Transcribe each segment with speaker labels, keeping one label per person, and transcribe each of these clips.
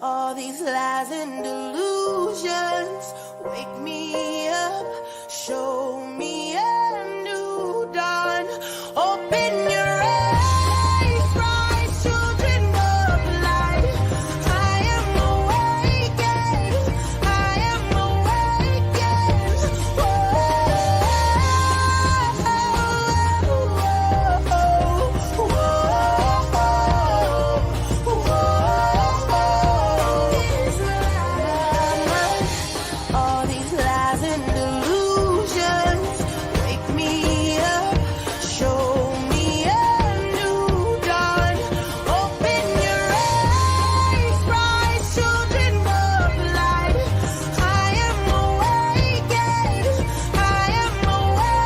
Speaker 1: All these lies and delusions wake me up, show me a new dawn. Open your eyes, rise, children of light. I am awakened, I am awakened. All these lies and delusions wake me up, show me a new dawn. Open your eyes, rise, children of light. I am awakened, I am awakened.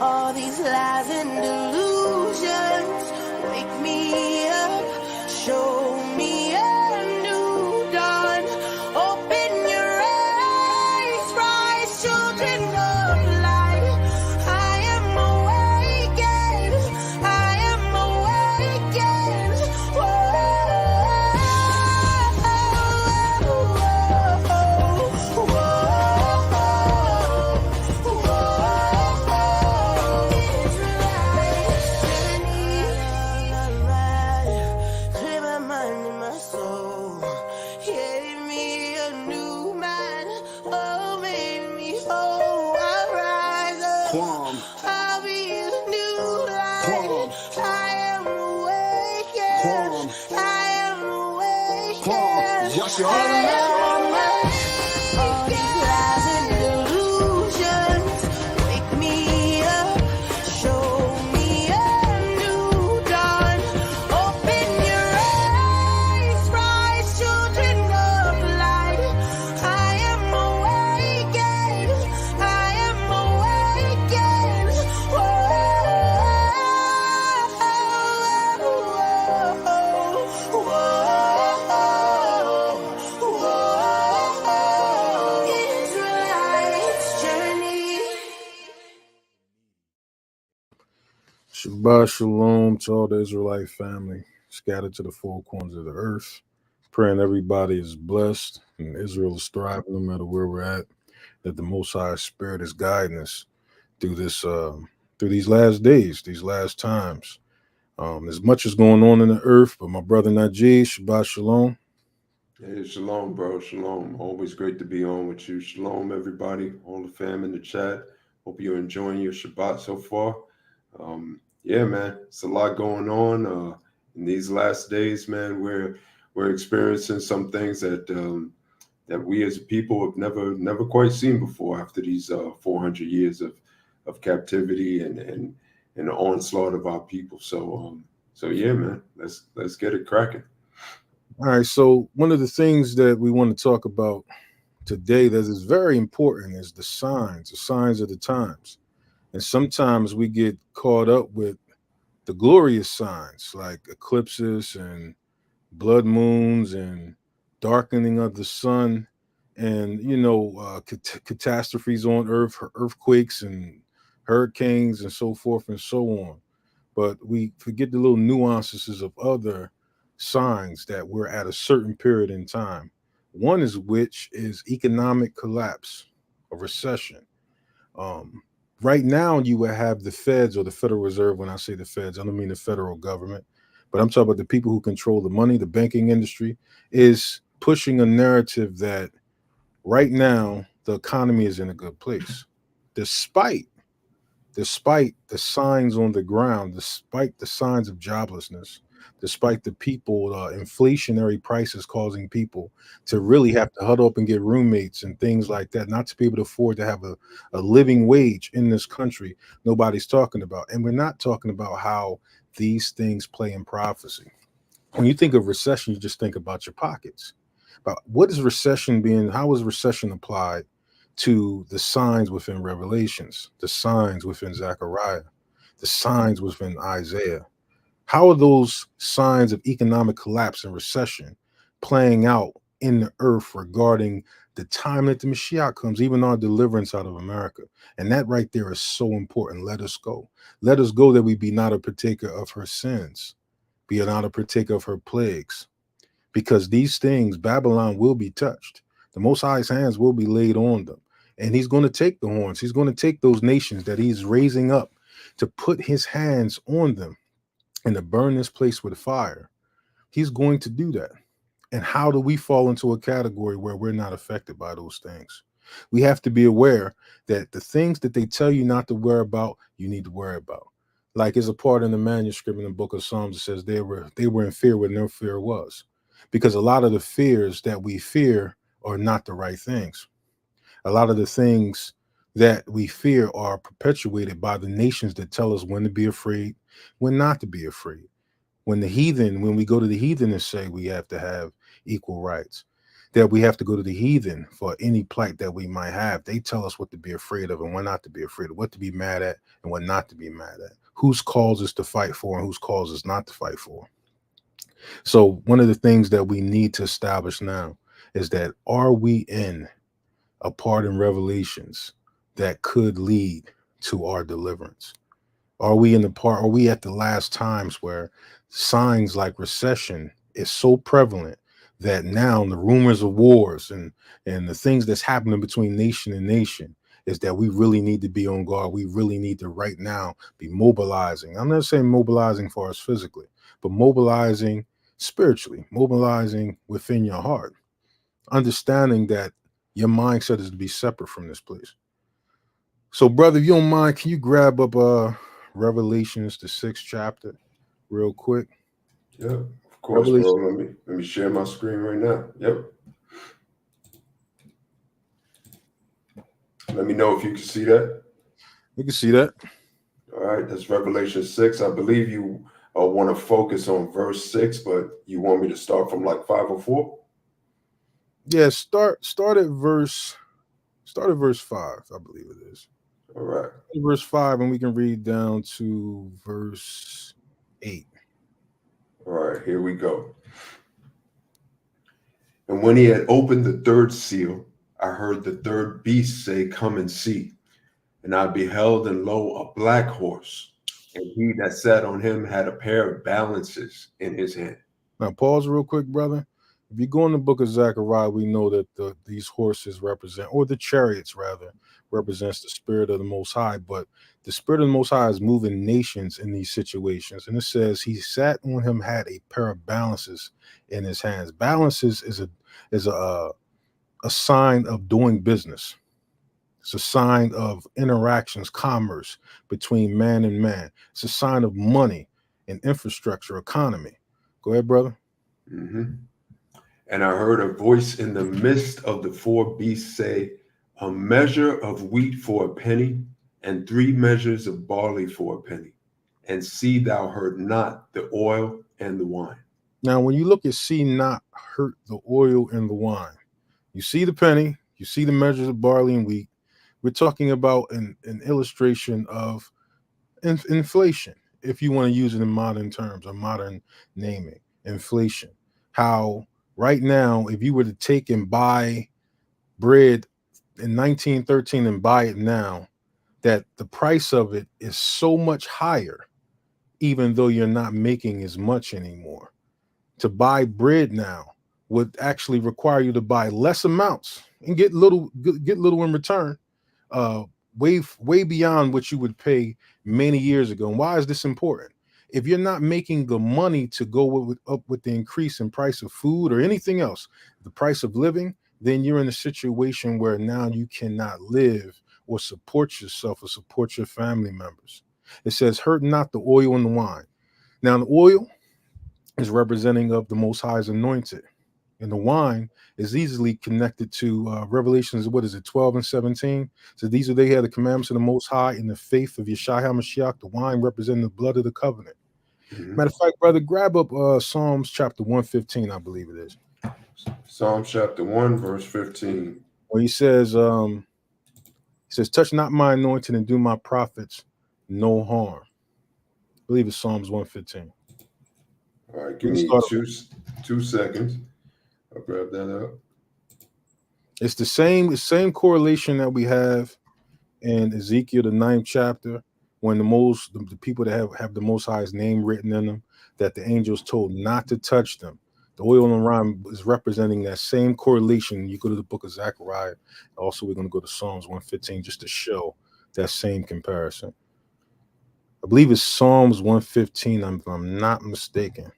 Speaker 1: All these lies and delusions wake me up, show me a new dawn. Open your eyes, rise, children of light. I am awakened, I am awakened. Clear my mind and my soul. Gave me a new mind. Oh, made me whole. I rise up. I'll be the new light. I am awakened. I am awakened. All these lies and delusions wake me up, show me a new dawn. Open your eyes, rise, children of light. I am awakened, I am awakened. Israelite's journey.
Speaker 2: Shabbat shalom to all the Israelite family scattered to the four corners of the earth. Praying everybody is blessed and Israel is thriving no matter where we're at. That the Most High Spirit is guiding us through this, through these last days, these last times. As much is going on in the earth, but my brother Najee, Shabbat shalom.
Speaker 3: Hey, shalom, bro. Shalom. Always great to be on with you. Shalom, everybody. All the fam in the chat. Hope you're enjoying your Shabbat so far. Yeah, man, it's a lot going on in these last days, man. We're experiencing some things that that we as a people have never quite seen before after these 400 years of captivity and the onslaught of our people. So yeah, man, let's get it cracking.
Speaker 2: All right, so one of the things that we want to talk about today that is very important is the signs of the times. And sometimes we get caught up with the glorious signs like eclipses and blood moons and darkening of the sun and, catastrophes on earth, earthquakes and hurricanes and so forth and so on. But we forget the little nuances of other signs that we're at a certain period in time. One is which is economic collapse, a recession. Right now, you would have the feds or the Federal Reserve. When I say the feds, I don't mean the federal government, but I'm talking about the people who control the money, the banking industry, is pushing a narrative that right now the economy is in a good place, despite the signs on the ground, despite the signs of joblessness, despite the people, inflationary prices causing people to really have to huddle up and get roommates and things like that, not to be able to afford to have a living wage in this country. Nobody's talking about. And we're not talking about how these things play in prophecy. When you think of recession, you just think about your pockets. But what is recession being? How is recession applied to the signs within Revelations, the signs within Zechariah, the signs within Isaiah? How are those signs of economic collapse and recession playing out in the earth regarding the time that the Mashiach comes, even our deliverance out of America. And that right there is so important. Let us go. Let us go that we be not a partaker of her sins, be not a partaker of her plagues. Because these things, Babylon will be touched. The Most High's hands will be laid on them. And he's going to take the horns. He's going to take those nations that he's raising up to put his hands on them and to burn this place with fire. He's going to do that. And how do we fall into a category where we're not affected by those things? We have to be aware that the things that they tell you not to worry about, you need to worry about. Like there's a part in the manuscript in the book of Psalms that says they were in fear where no fear was. Because a lot of the fears that we fear are not the right things. A lot of the things that we fear are perpetuated by the nations that tell us when to be afraid, when not to be afraid. When we go to the heathen and say we have to have equal rights, that we have to go to the heathen for any plight that we might have, they tell us what to be afraid of and what not to be afraid of, what to be mad at and what not to be mad at, whose cause is to fight for and whose cause is not to fight for. So one of the things that we need to establish now is that are we in a part in Revelations that could lead to our deliverance? Are we at the last times where signs like recession is so prevalent that now the rumors of wars and the things that's happening between nation and nation is that we really need to be on guard. We really need to right now be mobilizing. I'm not saying mobilizing for us physically, but mobilizing spiritually, mobilizing within your heart, understanding that your mindset is to be separate from this place. So, brother, if you don't mind, can you grab up Revelations, the 6th chapter, real quick?
Speaker 3: Yep, of course,
Speaker 2: Revelation.
Speaker 3: bro. Let me share my screen right now. Yep. Let me know if you can see that.
Speaker 2: You can see that.
Speaker 3: All right, that's Revelation 6. I believe you want to focus on verse 6, but you want me to start from like 5 or 4?
Speaker 2: Yeah, start at verse 5, I believe it is.
Speaker 3: All right.
Speaker 2: Verse 5, and we can read down to verse 8.
Speaker 3: All right, here we go. And when he had opened the third seal, I heard the third beast say, "Come and see." And I beheld, and lo, a black horse, and he that sat on him had a pair of balances in his hand.
Speaker 2: Now, pause real quick, brother. If you go in the book of Zechariah, we know that these horses represent, or the chariots rather, represents the spirit of the Most High. But the spirit of the Most High is moving nations in these situations. And it says he sat on him, had a pair of balances in his hands. Balances is a sign of doing business. It's a sign of interactions, commerce between man and man. It's a sign of money and infrastructure, economy. Go ahead, brother.
Speaker 3: Mm-hmm. And I heard a voice in the midst of the four beasts say, "A measure of wheat for a penny, and 3 measures of barley for a penny. And see thou hurt not the oil and the wine."
Speaker 2: Now, when you look at see not hurt the oil and the wine, you see the penny, you see the measures of barley and wheat. We're talking about an illustration of inflation, if you want to use it in modern terms or modern naming, inflation. How right now, if you were to take and buy bread in 1913 and buy it now, that the price of it is so much higher, even though you're not making as much anymore. To buy bread now would actually require you to buy less amounts and get little in return, uh, way beyond what you would pay many years ago. And why is this important? If you're not making the money to go up with the increase in price of food or anything else, the price of living, then you're in a situation where now you cannot live or support yourself or support your family members. It says, "Hurt not the oil and the wine." Now, the oil is representing of the Most High's anointed, and the wine is easily connected to Revelations. What is it, 12 and 17? So these are they had the commandments of the Most High in the faith of Yeshua HaMashiach. The wine representing the blood of the covenant.
Speaker 3: Mm-hmm.
Speaker 2: Matter of fact, brother, grab up Psalms chapter 115, I believe it is.
Speaker 3: Psalm chapter 1, verse 15.
Speaker 2: Where he says, "Touch not my anointed and do my prophets no harm." I believe it's Psalms 115.
Speaker 3: All right,
Speaker 2: We
Speaker 3: give
Speaker 2: can
Speaker 3: me
Speaker 2: start.
Speaker 3: two seconds. grab that up.
Speaker 2: It's the same correlation that we have in Ezekiel, the 9th chapter, when the people that have the Most High's name written in them, that the angels told not to touch them. The oil and wine is representing that same correlation. You go to the book of Zechariah. Also, we're going to go to Psalms 115 just to show that same comparison. I believe it's Psalms 115, if I'm not mistaken.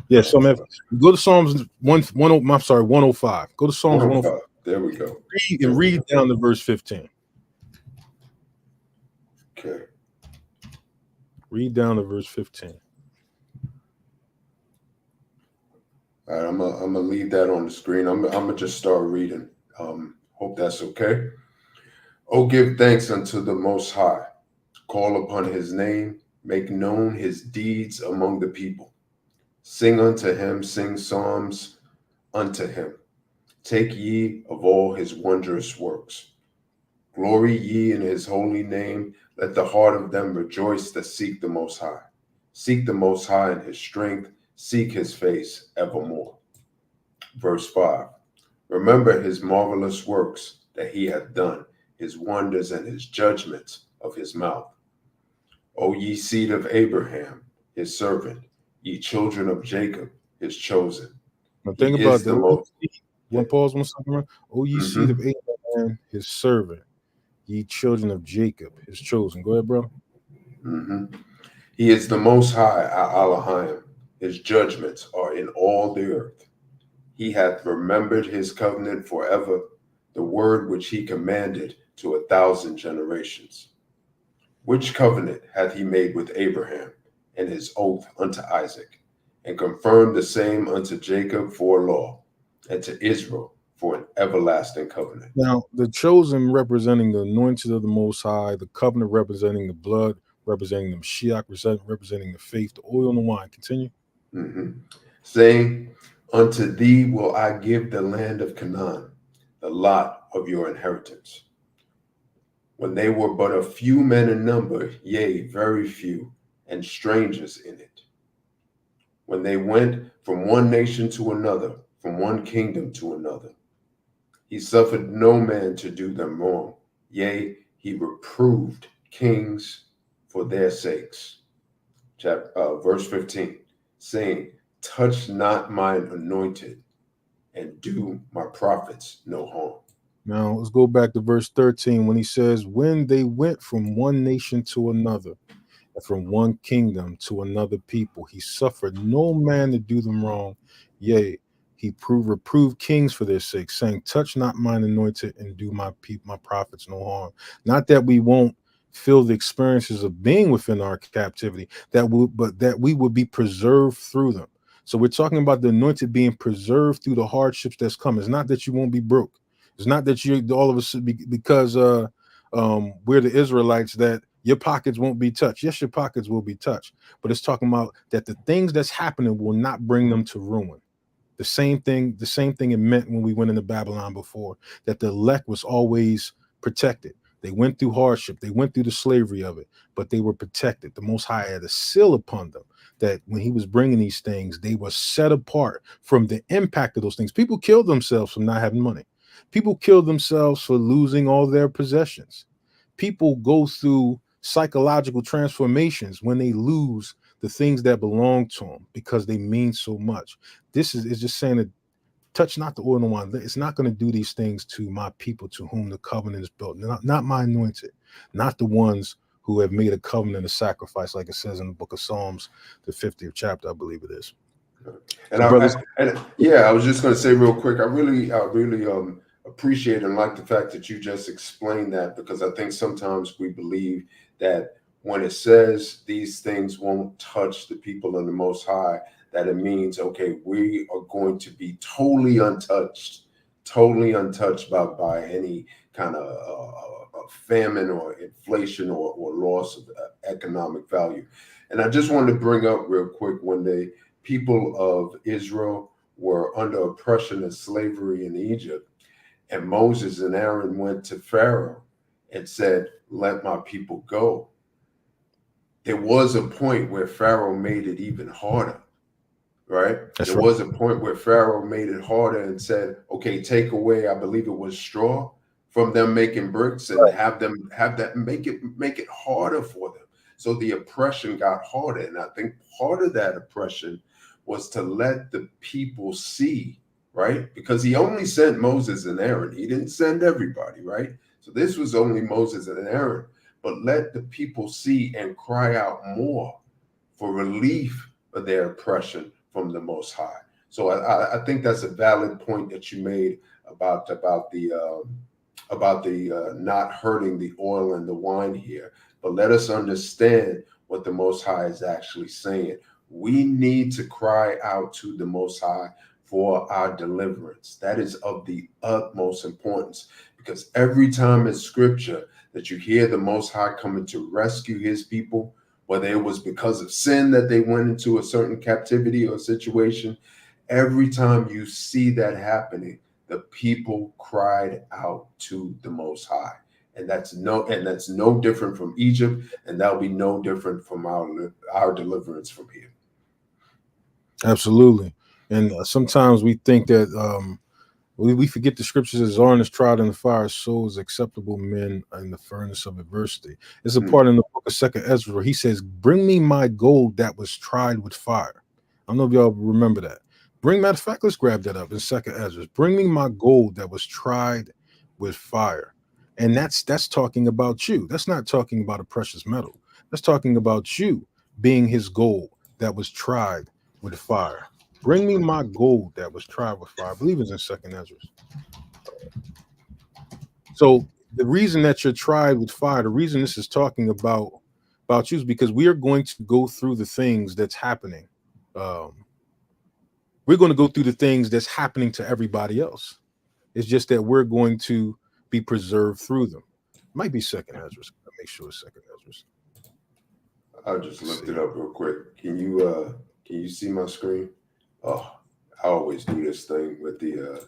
Speaker 2: Yeah, go to Psalms 105. Go to Psalms 105.
Speaker 3: There we go.
Speaker 2: Read down to verse 15.
Speaker 3: Okay.
Speaker 2: Read down to verse 15.
Speaker 3: All right, I'm gonna leave that on the screen. I'm gonna just start reading. Hope that's okay. Oh, give thanks unto the Most High. Call upon his name. Make known his deeds among the people. Sing unto him. Sing psalms unto him. Take ye of all his wondrous works. Glory ye in his holy name. Let the heart of them rejoice that seek the Most High. Seek the Most High in his strength. Seek his face evermore. Verse 5. Remember his marvelous works that he hath done, his wonders and his judgments of his mouth. O ye seed of Abraham, his servant, ye children of Jacob, his chosen.
Speaker 2: Now think about the most. One pause, 1 second. O ye
Speaker 3: Mm-hmm.
Speaker 2: seed of Abraham, his servant, ye children of Jacob, his chosen. Go ahead, bro.
Speaker 3: Mm-hmm. He is the Most High, Elohim. His judgments are in all the earth. He hath remembered his covenant forever, the word which he commanded to 1,000 generations. Which covenant hath he made with Abraham, and his oath unto Isaac, and confirmed the same unto Jacob for a law, and to Israel for an everlasting covenant.
Speaker 2: Now, the chosen representing the anointed of the Most High, the covenant representing the blood, representing the Mashiach, representing the faith, the oil and the wine. Continue.
Speaker 3: Mm-hmm. Saying, unto thee will I give the land of Canaan, the lot of your inheritance. When they were but a few men in number, yea, very few, and strangers in it. When they went from one nation to another, from one kingdom to another. He suffered no man to do them wrong. Yea, he reproved kings for their sakes. Verse 15, saying, touch not mine anointed, and do my prophets no harm.
Speaker 2: Now, let's go back to verse 13 when he says, when they went from one nation to another, and from one kingdom to another people, he suffered no man to do them wrong. Yea, he reproved kings for their sake, saying, touch not mine anointed and do my prophets no harm. Not that we won't feel the experiences of being within our captivity, but that we would be preserved through them. So we're talking about the anointed being preserved through the hardships that's come. It's not that you won't be broke. It's not that you all of us because we're the Israelites that your pockets won't be touched. Yes, your pockets will be touched, but it's talking about that the things that's happening will not bring them to ruin. The same thing it meant when we went into Babylon before, that the elect was always protected. They went through hardship, they went through the slavery of it, but they were protected. The Most High had a seal upon them that when he was bringing these things, they were set apart from the impact of those things. People killed themselves from not having money. People killed themselves for losing all their possessions. People go through psychological transformations when they lose the things that belong to them because they mean so much. This is just saying that touch not the oil and wine. It's not going to do these things to my people to whom the covenant is built. Not my anointed, not the ones who have made a covenant and a sacrifice, like it says in the book of Psalms, the 50th chapter, I believe it is.
Speaker 3: And, I was just going to say real quick, I really appreciate and like the fact that you just explained that, because I think sometimes we believe that when it says these things won't touch the people of the Most High, that it means, okay, we are going to be totally untouched by any kind of famine or inflation or loss of economic value. And I just wanted to bring up real quick, when the people of Israel were under oppression and slavery in Egypt, and Moses and Aaron went to Pharaoh and said, let my people go. There was a point where Pharaoh made it even harder. right?
Speaker 2: That's
Speaker 3: There
Speaker 2: right.
Speaker 3: was a point where Pharaoh made it harder and said, okay, take away, I believe it was straw from them making bricks and have that make it harder for them. So the oppression got harder. And I think part of that oppression was to let the people see, right? Because he only sent Moses and Aaron. He didn't send everybody, right? So this was only Moses and Aaron. But let the people see and cry out more for relief of their oppression from the Most High. So I think that's a valid point that you made about the not hurting the oil and the wine here. But let us understand what the Most High is actually saying. We need to cry out to the Most High for our deliverance. That is of the utmost importance, because every time in Scripture that you hear the Most High coming to rescue his people, whether it was because of sin that they went into a certain captivity or situation, every time you see that happening, the people cried out to the Most High. And that's no different from Egypt, and that'll be no different from our deliverance from here.
Speaker 2: Absolutely. And sometimes we think that we forget the scriptures as Zorn is tried in the fire, so is acceptable men in the furnace of adversity. There's a part in the book of Second Ezra where he says, "Bring me my gold that was tried with fire." I don't know if y'all remember that. Matter of fact, let's grab that up in Second Ezra. Bring me my gold that was tried with fire. And that's talking about you. That's not talking about a precious metal. That's talking about you being his gold that was tried with fire. Bring me my gold that was tried with fire. I believe it's in Second Ezra. So the reason that you're tried with fire, the reason this is talking about you is because we are going to go through the things that's happening. We're going to go through the things that's happening to everybody else. It's just that we're going to be preserved through them. Might be Second Ezra. Make sure it's Second Ezra.
Speaker 3: I'll just looked it up real quick. Can you see my screen? Oh, I always do this thing with the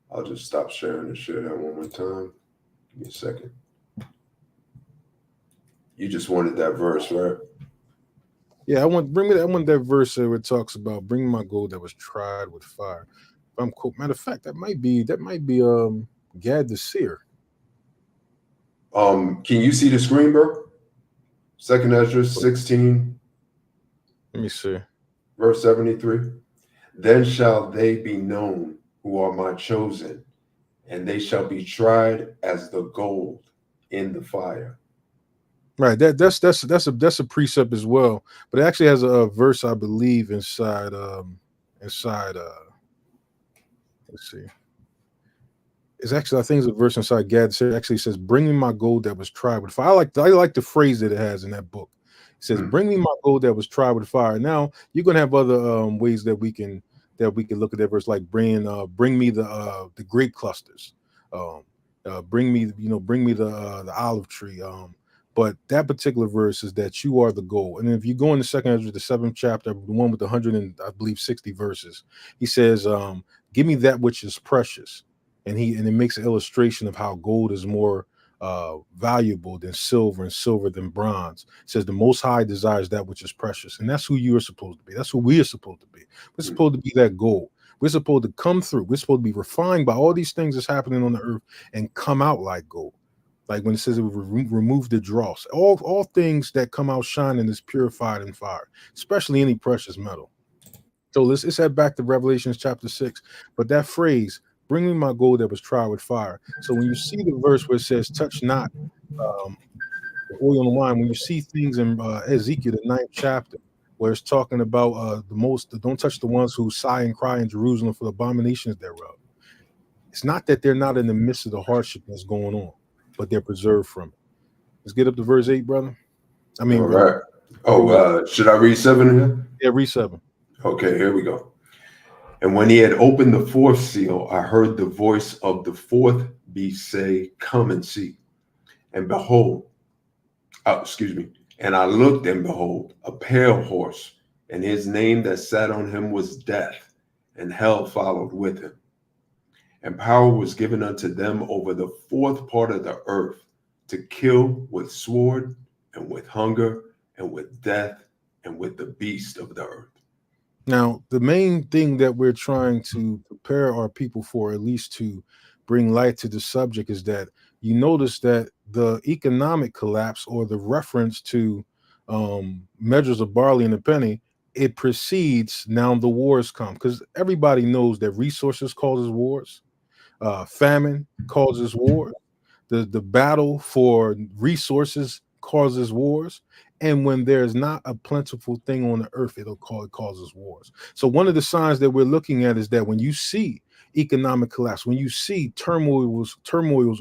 Speaker 3: I'll just stop sharing and share that one more time. Give me a second. You just wanted that verse, right?
Speaker 2: Yeah, I want that verse where it talks about bring my gold that was tried with fire. I'm cool. Matter of fact, that might be Gad the seer.
Speaker 3: Can you see the screen, bro? Second Ezra 16.
Speaker 2: Let me see.
Speaker 3: Verse 73. Then shall they be known who are my chosen, and they shall be tried as the gold in the fire.
Speaker 2: Right. That's a precept as well. But it actually has a verse, I believe, inside let's see. It's actually, I think it's a verse inside Gad. It actually says, "Bring me my gold that was tried with fire." I like the phrase that it has in that book. It says, "Bring me my gold that was tried with fire." Now you're gonna have other ways that we can look at that verse, like bring me the grape clusters, bring me the olive tree. But that particular verse is that you are the goal. And if you go into Second Ezra, the 7th chapter, the one with the 100 and I believe 60 verses, he says, "Give me that which is precious." And it makes an illustration of how gold is more valuable than silver and silver than bronze. It says the Most High desires that which is precious, and that's who you are supposed to be. That's who we are supposed to be. We're supposed to be that gold. We're supposed to come through. We're supposed to be refined by all these things that's happening on the earth and come out like gold. Like when it says it will remove the dross. All things that come out shining is purified in fire, especially any precious metal. So let's head back to Revelations chapter 6. But that phrase, "Bring me my gold that was tried with fire." So when you see the verse where it says, "Touch not the oil and wine," when you see things in Ezekiel, the 9th chapter, where it's talking about don't touch the ones who sigh and cry in Jerusalem for the abominations thereof. It's not that they're not in the midst of the hardship that's going on, but they're preserved from it. Let's get up to verse 8, brother.
Speaker 3: All right. Should I read 7 here?
Speaker 2: Yeah, read 7.
Speaker 3: Okay, here we go. And when he had opened the 4th seal, I heard the voice of the 4th beast say, "Come and see." And behold, and I looked, and behold, a pale horse, and his name that sat on him was Death, and hell followed with him. And power was given unto them over the 4th part of the earth, to kill with sword, and with hunger, and with death, and with the beast of the earth.
Speaker 2: Now, the main thing that we're trying to prepare our people for, at least to bring light to the subject, is that you notice that the economic collapse, or the reference to measures of barley and a penny, it precedes now the wars come, because everybody knows that resources causes wars, famine causes war, the battle for resources causes wars, and when there's not a plentiful thing on the earth, it causes wars. So one of the signs that we're looking at is that when you see economic collapse, when you see turmoils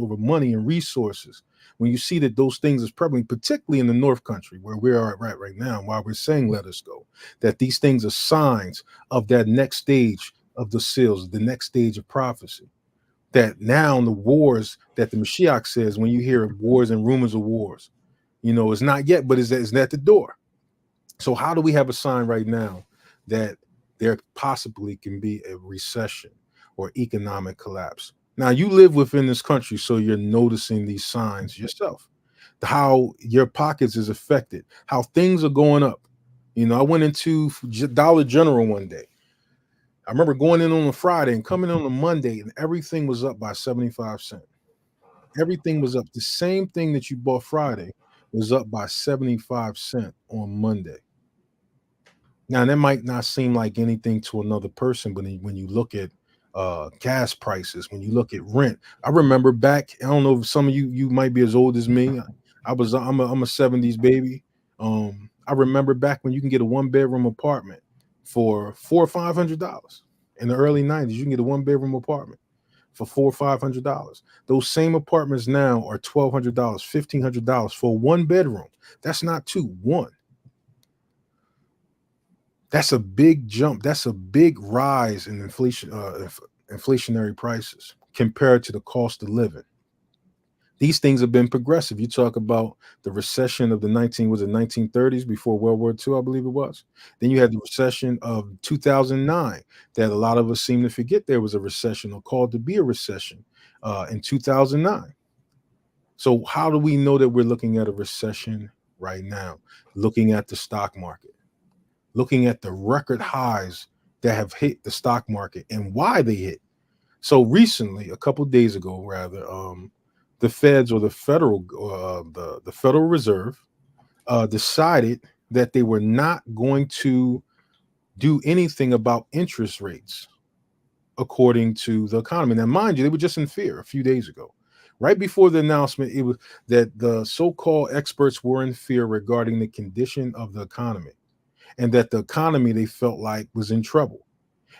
Speaker 2: over money and resources, when you see that those things is prevalent, particularly in the North Country where we are at right now, while we're saying let us go, that these things are signs of that next stage of the seals, the next stage of prophecy. That now the wars that the Mashiach says, when you hear wars and rumors of wars, it's not yet, but it's at the door. So how do we have a sign right now that there possibly can be a recession or economic collapse? Now, you live within this country, so you're noticing these signs yourself, how your pockets is affected, how things are going up. I went into Dollar General one day. I remember going in on a Friday and coming in on a Monday, and everything was up by 75 cents. Everything was up. The same thing that you bought Friday was up by 75 cents on Monday. Now, that might not seem like anything to another person, but when you look at gas prices, when you look at rent, I remember back. I don't know if some of you might be as old as me. I'm a 70s baby. I remember back when you can get a 1-bedroom apartment for $400 or $500 in the early 90s. You can get a 1-bedroom apartment for $400 or $500. Those same apartments now are $1,200, $1,500 for 1 bedroom. That's not two, one. That's a big jump. That's a big rise in inflationary prices compared to the cost of living. These things have been progressive. You talk about the recession of the 1930s, before World War II, I believe it was. Then you had the recession of 2009 that a lot of us seem to forget there was a recession, or called to be a recession, in 2009. So how do we know that we're looking at a recession right now? Looking at the stock market, looking at the record highs that have hit the stock market and why they hit. So recently, a couple days ago, rather, the Feds, or the Federal Reserve, decided that they were not going to do anything about interest rates according to the economy. Now, mind you, they were just in fear a few days ago. Right before the announcement, it was that the so-called experts were in fear regarding the condition of the economy, and that the economy, they felt like, was in trouble.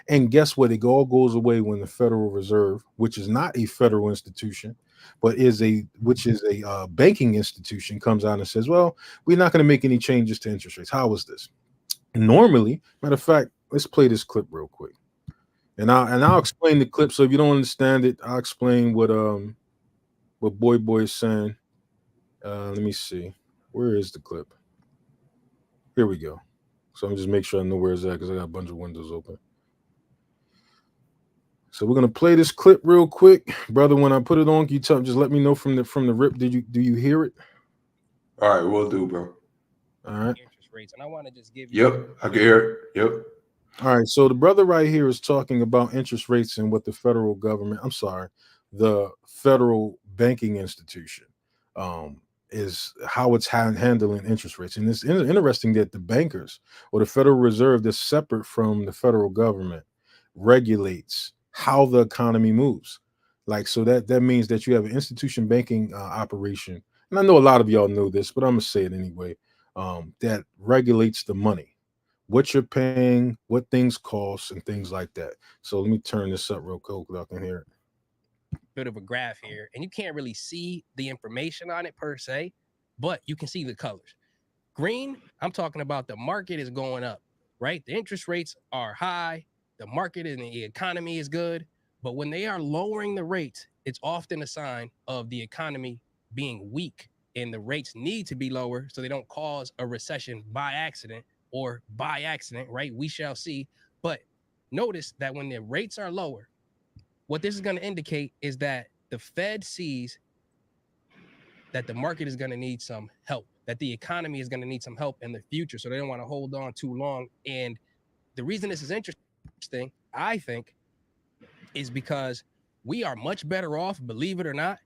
Speaker 2: And guess what? It all goes away when the Federal Reserve, which is not a federal institution, but is a banking institution, comes out and says, "Well, we're not going to make any changes to interest rates." How is this? Normally, matter of fact, let's play this clip real quick, and I'll explain the clip. So if you don't understand it, I'll explain what Boy is saying. Let me see. Where is the clip? Here we go. So I'm just make sure I know where it's at, because I got a bunch of windows open. So we're gonna play this clip real quick, brother. When I put it on, can you just let me know from the rip? Do you hear it?
Speaker 3: All right, we'll do, bro.
Speaker 2: All right.
Speaker 4: Interest rates, and I want to just give you.
Speaker 3: Yep, I can hear it. Yep.
Speaker 2: All right. So the brother right here is talking about interest rates and what the federal government, the federal banking institution, is how it's handling interest rates. And it's interesting that the bankers, or the Federal Reserve, that's separate from the federal government, regulates how the economy moves. Like, so that means that you have an institution banking operation, and I know a lot of y'all know this, but I'm gonna say it anyway. That regulates the money, what you're paying, what things cost, and things like that. So let me turn this up real quick so I can hear it.
Speaker 4: Bit of a graph here, and you can't really see the information on it per se, but you can see the colors. Green, I'm talking about the market is going up, right? The interest rates are high, the market and the economy is good, but when they are lowering the rates, it's often a sign of the economy being weak, and the rates need to be lower so they don't cause a recession by accident, right? We shall see. But notice that when the rates are lower, what this is going to indicate is that the Fed sees that the market is going to need some help. that the economy is going to need some help in the future. So they don't want to hold on too long. And the reason this is interesting, I think, is because we are much better off, believe it or not,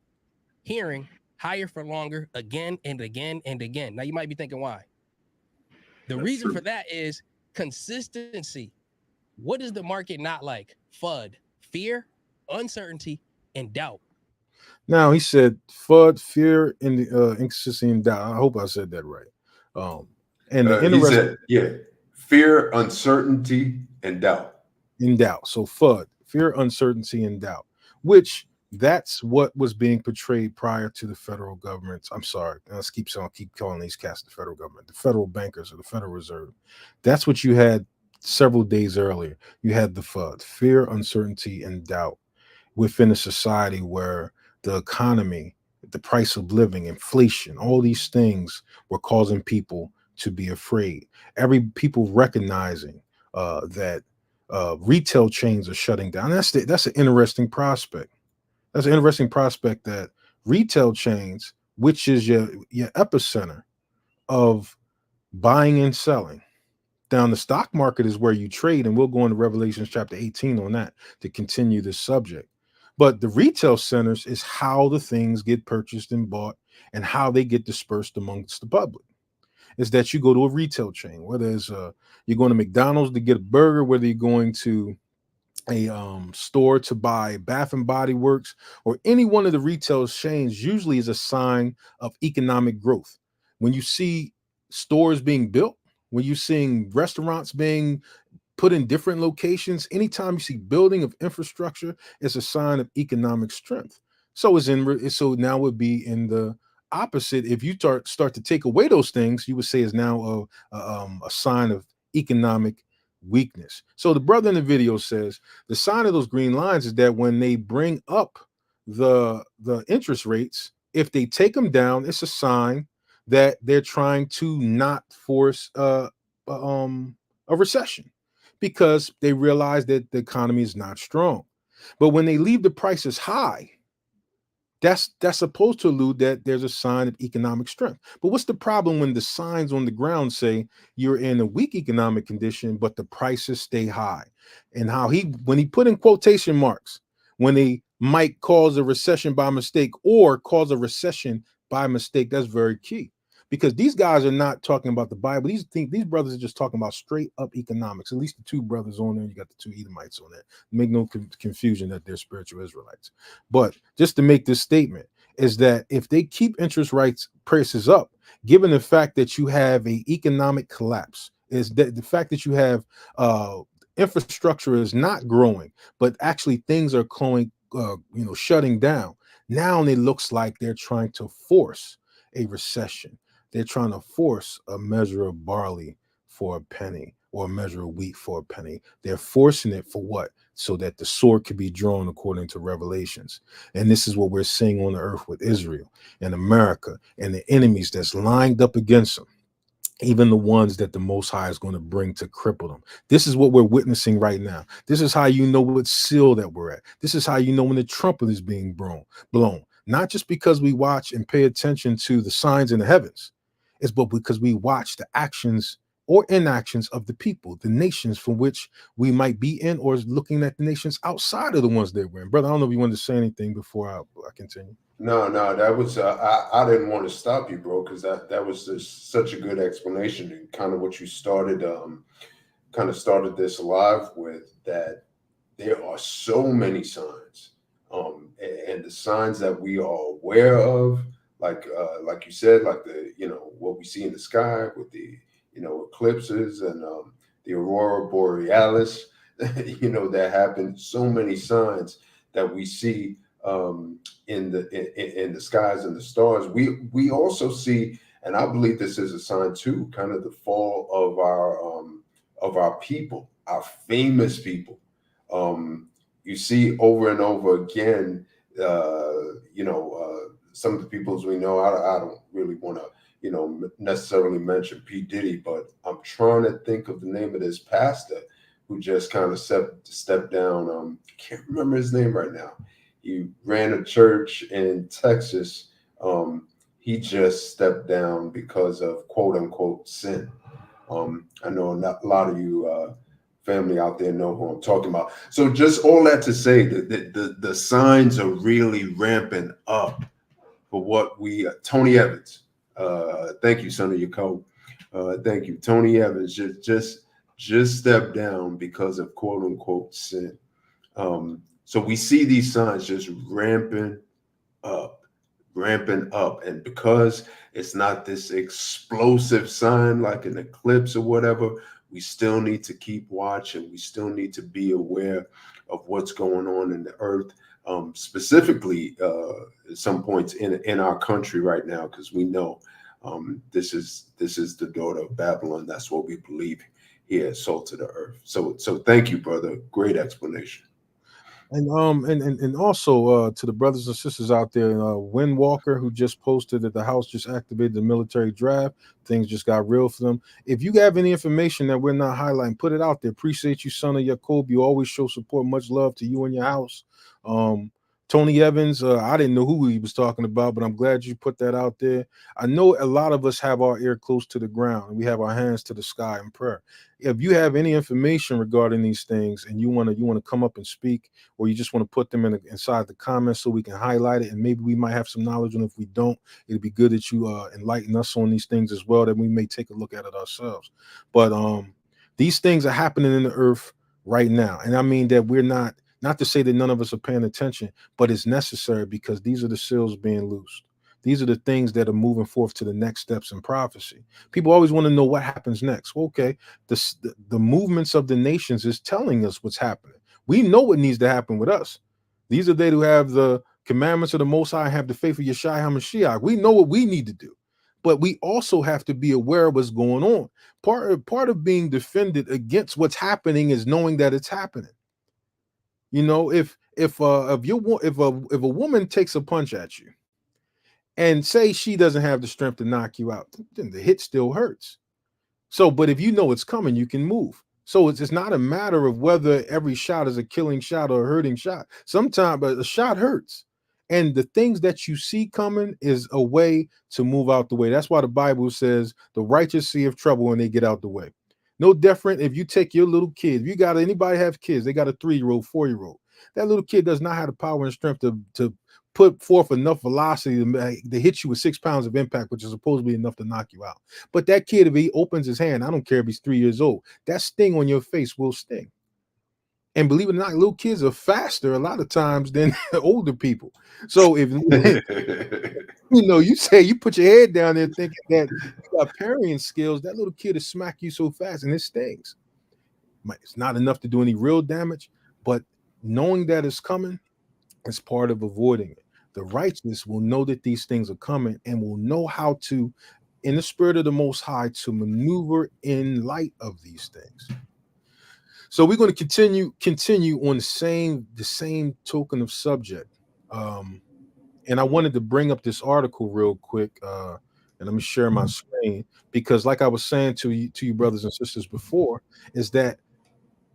Speaker 4: hearing higher for longer again and again and again. Now you might be thinking why. The
Speaker 3: That's
Speaker 4: reason
Speaker 3: true.
Speaker 4: for that is consistency. What is the market not like? FUD, fear, uncertainty, and doubt.
Speaker 2: Now he said FUD, fear, and the inconsistency and doubt. I hope I said that right. And the
Speaker 3: He
Speaker 2: interesting
Speaker 3: said, yeah, fear, uncertainty, and doubt.
Speaker 2: in doubt. So FUD, fear, uncertainty, and doubt, which that's what was being portrayed prior to the federal government. I'm sorry, let's keep calling these cats the federal government, the federal bankers or the Federal Reserve. That's what you had several days earlier. You had the FUD, fear, uncertainty, and doubt within a society where the economy, the price of living, inflation, all these things were causing people to be afraid. Every people recognizing that retail chains are shutting down. That's an interesting prospect. That's an interesting prospect that retail chains, which is your epicenter of buying and selling. Down the stock market is where you trade, and we'll go into Revelations chapter 18 on that to continue this subject. But the retail centers is how the things get purchased and bought and how they get dispersed amongst the public. Is that you go to a retail chain, whether it's you're going to McDonald's to get a burger, whether you're going to a store to buy Bath and Body Works or any one of the retail chains, usually is a sign of economic growth. When you see stores being built, when you're seeing restaurants being put in different locations, anytime you see building of infrastructure, it's a sign of economic strength. So now would be in the opposite. If you start to take away those things, you would say is now a sign of economic weakness. So the brother in the video says the sign of those green lines is that when they bring up the interest rates, if they take them down, it's a sign that they're trying to not force a recession because they realize that the economy is not strong. But when they leave the prices high, that's supposed to allude that there's a sign of economic strength. But what's the problem when the signs on the ground say you're in a weak economic condition, but the prices stay high? And how when he put in quotation marks, when they might cause a recession by mistake or cause a recession by mistake, that's very key. Because these guys are not talking about the Bible. These brothers are just talking about straight up economics. At least the two brothers on there, you got the two Edomites on there. Make no confusion that they're spiritual Israelites. But just to make this statement is that if they keep interest rates prices up, given the fact that you have a economic collapse, is that the fact that you have infrastructure is not growing, but actually things are shutting down. Now it looks like they're trying to force a recession. They're trying to force a measure of barley for a penny or a measure of wheat for a penny. They're forcing it for what? So that the sword could be drawn according to Revelations. And this is what we're seeing on the earth with Israel and America and the enemies that's lined up against them, even the ones that the Most High is going to bring to cripple them. This is what we're witnessing right now. This is how you know what seal that we're at. This is how you know when the trumpet is being blown. Not just because we watch and pay attention to the signs in the heavens, it's but because we watch the actions or inactions of the people, the nations from which we might be in, or looking at the nations outside of the ones that we're in. Brother, I don't know if you wanted to say anything before I continue.
Speaker 3: No, that was I didn't want to stop you, bro, because that was just such a good explanation and kind of what you started this live with, that there are so many signs, and the signs that we are aware of, like you said, like the what we see in the sky with the eclipses and the aurora borealis, that happen. So many signs that we see in the skies and the stars. We also see, and I believe this is a sign too, kind of the fall of our people, our famous people. You see over and over again, some of the peoples we know. I don't really want to, necessarily mention P. Diddy, but I'm trying to think of the name of this pastor who just kind of stepped down. Can't remember his name right now. He ran a church in Texas. he just stepped down because of quote unquote sin. I know a lot of you family out there know who I'm talking about. So just all that to say that the signs are really ramping up for what we Tony Evans. Thank you, son of your code. Thank you, Tony Evans. Just stepped down because of quote unquote sin. So we see these signs just ramping up, and because it's not this explosive sign like an eclipse or whatever, we still need to keep watch, and we still need to be aware of what's going on in the earth, specifically at some points in our country right now, because we know this is the daughter of Babylon. That's what we believe here, salt of the earth. So thank you, brother. Great explanation.
Speaker 2: And also to the brothers and sisters out there, Win Walker, who just posted that the House just activated the military draft. Things just got real for them. If you have any information that we're not highlighting, put it out there. Appreciate you, son of Jacob. You always show support. Much love to you and your house. Tony Evans, I didn't know who he was talking about, but I'm glad you put that out there. I know a lot of us have our ear close to the ground, and we have our hands to the sky in prayer. If you have any information regarding these things and you want to come up and speak, or you just want to put them inside the comments so we can highlight it, and maybe we might have some knowledge, and if we don't, it'd be good that you enlighten us on these things as well, that we may take a look at it ourselves. But these things are happening in the earth right now, and I mean that we're not to say that none of us are paying attention, but it's necessary, because these are the seals being loosed. These are the things that are moving forth to the next steps in prophecy. People always want to know what happens next. Well, okay, the movements of the nations is telling us what's happening. We know what needs to happen with us. These are they who have the commandments of the Most High, have the faith of Yeshua HaMashiach. We know what we need to do, but we also have to be aware of what's going on. Part of being defended against what's happening is knowing that it's happening. You know, if a woman takes a punch at you, and say she doesn't have the strength to knock you out, then the hit still hurts. So, but if you know it's coming, you can move. So it's not a matter of whether every shot is a killing shot or a hurting shot. Sometimes a shot hurts. And the things that you see coming is a way to move out the way. That's why the Bible says the righteous see of trouble when they get out the way. No different if you take your little kid. If you got anybody have kids, they got a 3-year-old, 4-year-old. That little kid does not have the power and strength to put forth enough velocity to hit you with 6 pounds of impact, which is supposed to be enough to knock you out. But that kid, if he opens his hand, I don't care if he's 3 years old, that sting on your face will sting. And believe it or not, little kids are faster a lot of times than older people. So if you say you put your head down there thinking that you got parrying skills, that little kid will smack you so fast and it stings. It's not enough to do any real damage, but knowing that it's coming is part of avoiding it. The righteous will know that these things are coming and will know how to, in the spirit of the Most High, to maneuver in light of these things. So we're going to continue on the same token of subject. And I wanted to bring up this article real quick, and let me share my screen, because like I was saying to you brothers and sisters before, is that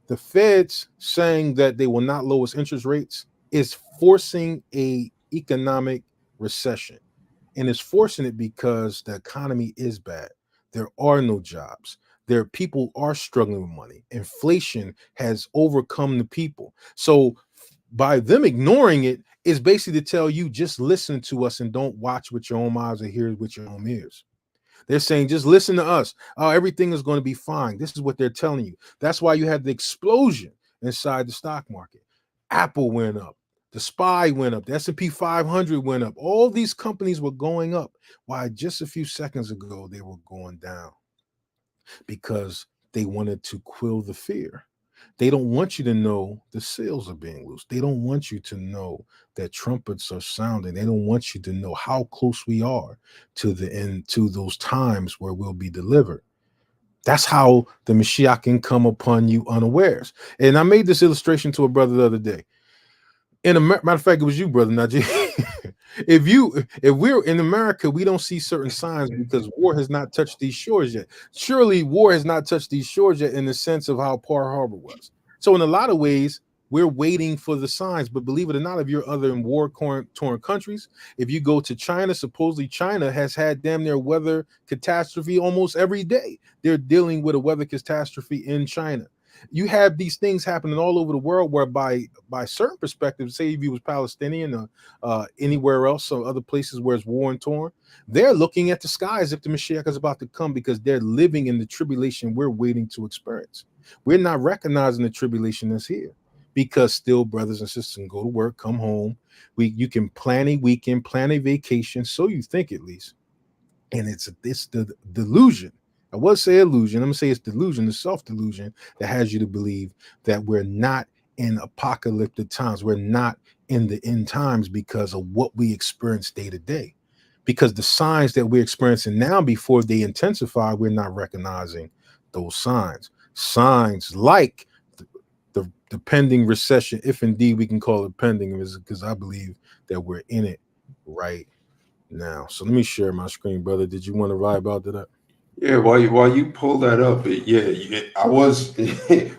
Speaker 2: the Fed's saying that they will not lower interest rates is forcing a economic recession, and it's forcing it because the economy is bad. There are no jobs. People are struggling with money. Inflation has overcome the people. So by them ignoring it is basically to tell you, just listen to us and don't watch with your own eyes or hear with your own ears. They're saying, just listen to us. Oh, everything is going to be fine. This is what they're telling you. That's why you had the explosion inside the stock market. Apple went up. The SPY went up. The S&P 500 went up. All these companies were going up. Why just a few seconds ago, they were going down, because they wanted to quell the fear. They don't want you to know the seals are being loosed. They don't want you to know that trumpets are sounding. They don't want you to know how close we are to the end, to those times where we'll be delivered. That's how the Mashiach can come upon you unawares. And I made this illustration to a brother the other day. Matter of fact, it was you, brother Najee. If we're in America, we don't see certain signs because war has not touched these shores yet. Surely war has not touched these shores yet in the sense of how Pearl Harbor was. So in a lot of ways, We're waiting for the signs. But believe it or not, if you're other in war-torn countries, if you go to China, supposedly China has had damn near weather catastrophe almost every day. They're dealing with a weather catastrophe in China. You have these things happening all over the world, where by certain perspectives, say if you was Palestinian or anywhere else, or other places where it's war and torn, they're looking at the sky as if the Mashiach is about to come, because they're living in the tribulation we're waiting to experience. We're not recognizing the tribulation that's here, because still brothers and sisters can go to work, come home. You can plan a weekend, plan a vacation, so you think at least. And it's the delusion. I would say illusion. I'm gonna say it's delusion, the self-delusion that has you to believe that we're not in apocalyptic times. We're not in the end times because of what we experience day to day. Because the signs that we're experiencing now, before they intensify, we're not recognizing those signs. Signs like the pending recession, if indeed we can call it pending, because I believe that we're in it right now. So let me share my screen, brother. Did you want to vibe out to that?
Speaker 3: Yeah, while you pull that up, I was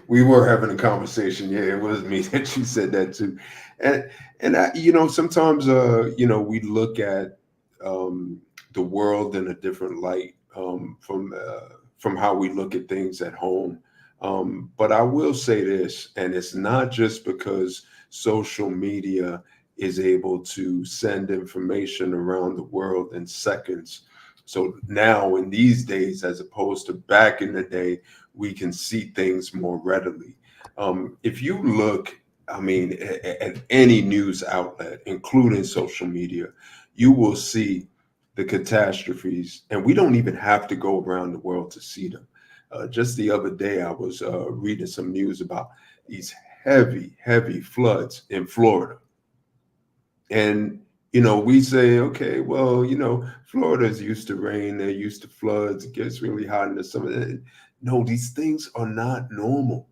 Speaker 3: we were having a conversation. Yeah, it was me that you said that too, and sometimes we look at the world in a different light from how we look at things at home. But I will say this, and it's not just because social media is able to send information around the world in seconds. So now in these days, as opposed to back in the day, we can see things more readily. If you look, I mean, at any news outlet, including social media, you will see the catastrophes, and we don't even have to go around the world to see them. Just the other day, I was reading some news about these heavy floods in Florida. And, we say, okay, well, Florida's used to rain, they're used to floods, it gets really hot in the summer. No, these things are not normal,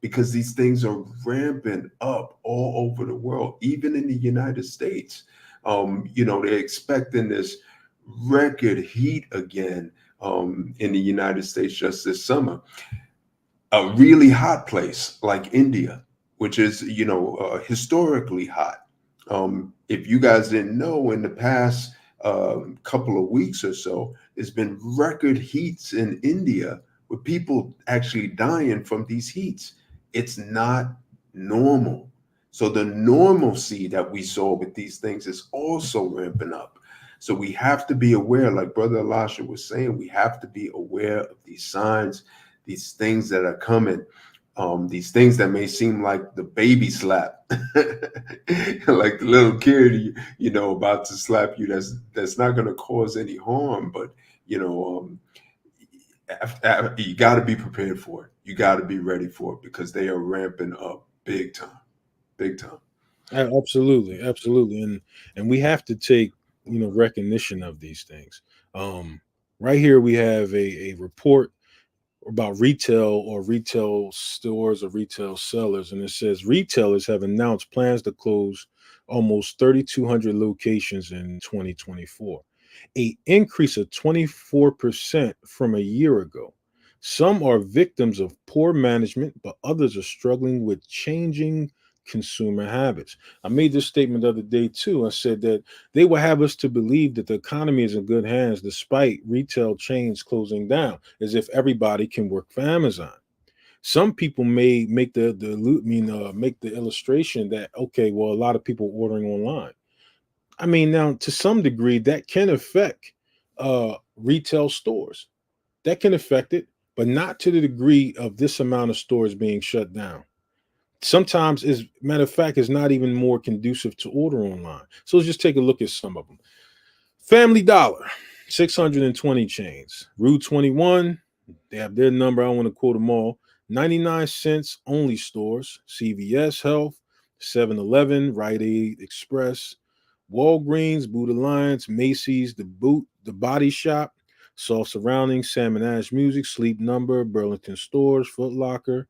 Speaker 3: because these things are ramping up all over the world, even in the United States. They're expecting this record heat again in the United States just this summer. A really hot place like India, which is, historically hot. If you guys didn't know, in the past couple of weeks or so, there's been record heats in India with people actually dying from these heats. It's not normal. So the normalcy that we saw with these things is also ramping up. So we have to be aware, like Brother Elisha was saying, we have to be aware of these signs, these things that are coming. These things that may seem like the baby slap, like the little kid, about to slap you. That's not going to cause any harm, but you got to be prepared for it. You got to be ready for it, because they are ramping up big time, big time.
Speaker 2: Absolutely, absolutely, and we have to take recognition of these things. Right here we have a report about retail stores or retail sellers, and it says retailers have announced plans to close almost 3,200 locations in 2024, a increase of 24% from a year ago. Some are victims of poor management, but others are struggling with changing consumer habits. I made this statement the other day too. I said that they will have us to believe that the economy is in good hands despite retail chains closing down, as if everybody can work for Amazon. Some people may make make the illustration that, okay, well, a lot of people ordering online. I mean, now to some degree that can affect retail stores. That can affect it, but not to the degree of this amount of stores being shut down. Sometimes, as a matter of fact, is not even more conducive to order online. So let's just take a look at some of them. Family Dollar, 620 chains. Rue 21, they have their number. I don't want to quote them all. 99 cents only stores. CVS Health, 7-Eleven, Rite Aid Express, Walgreens, Boot Alliance, Macy's, The Body Shop, Soft Surroundings, Salmon Ash Music, Sleep Number, Burlington Stores, Foot Locker,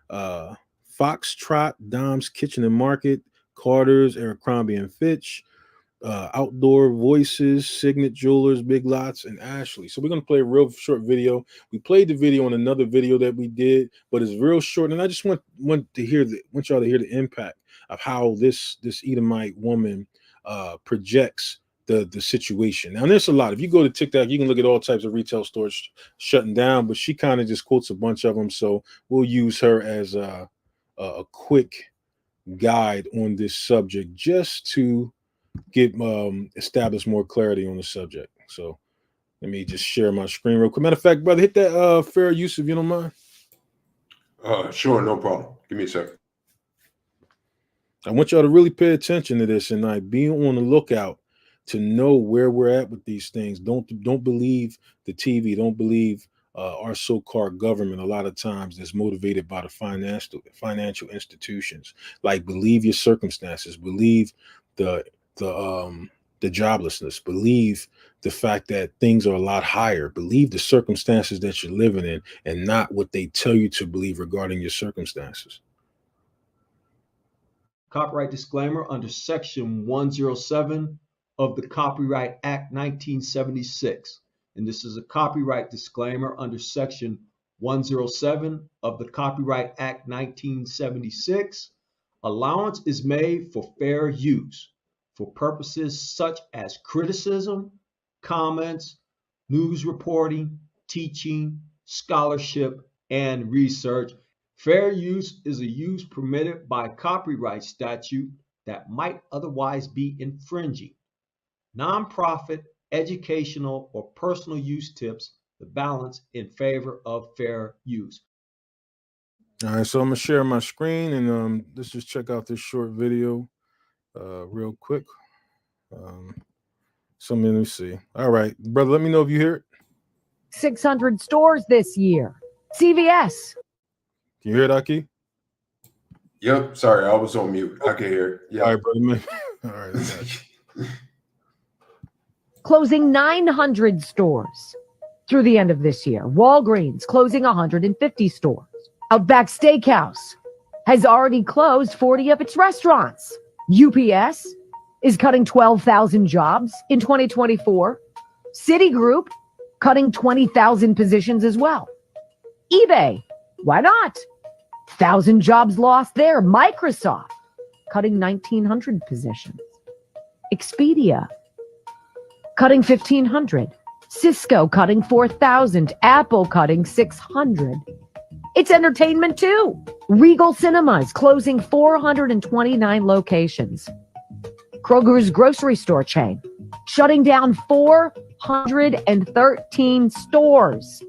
Speaker 2: uh, Foxtrot, Dom's Kitchen and Market, Carter's, Abercrombie and Fitch, Outdoor Voices, Signet Jewelers, Big Lots, and Ashley. So we're gonna play a real short video. We played the video on another video that we did, but it's real short. And I just want y'all to hear the impact of how this Edomite woman projects the situation. Now there's a lot. If you go to TikTok, you can look at all types of retail stores shutting down, but she kind of just quotes a bunch of them. So we'll use her as a quick guide on this subject just to get establish more clarity on the subject. So let me just share my screen real quick. Matter of fact, brother, hit that fair use if you don't mind.
Speaker 3: Sure, no problem. Give me a second.
Speaker 2: I want y'all to really pay attention to this and like be on the lookout to know where we're at with these things. Don't believe the TV. Don't believe our so-called government. A lot of times that's motivated by the financial institutions. Like believe your circumstances. Believe the joblessness. Believe the fact that things are a lot higher. Believe the circumstances that you're living in, and not what they tell you to believe regarding your circumstances.
Speaker 5: Copyright disclaimer under Section 107 of the Copyright Act 1976. And this is a copyright disclaimer under Section 107 of the Copyright Act 1976. Allowance is made for fair use for purposes such as criticism, comments, news reporting, teaching, scholarship, and research. Fair use is a use permitted by copyright statute that might otherwise be infringing. Nonprofit, educational, or personal use tips the balance in favor of fair use.
Speaker 2: All right, so I'm gonna share my screen and let's just check out this short video real quick. Let me see. All right, brother, let me know if you hear it.
Speaker 6: 600 stores this year. CVS.
Speaker 2: Can you hear it, Aki?
Speaker 3: Yep. Sorry, I was on mute. I can hear. Yeah.
Speaker 2: All right, brother. All right. I got you.
Speaker 6: Closing 900 stores through the end of this year. Walgreens closing 150 stores. Outback Steakhouse has already closed 40 of its restaurants. UPS is cutting 12,000 jobs in 2024. Citigroup cutting 20,000 positions as well. eBay, why not? 1,000 jobs lost there. Microsoft cutting 1,900 positions. Expedia cutting 1,500. Cisco cutting 4,000. Apple cutting 600. It's entertainment too. Regal Cinemas closing 429 locations. Kroger's grocery store chain shutting down 413 stores.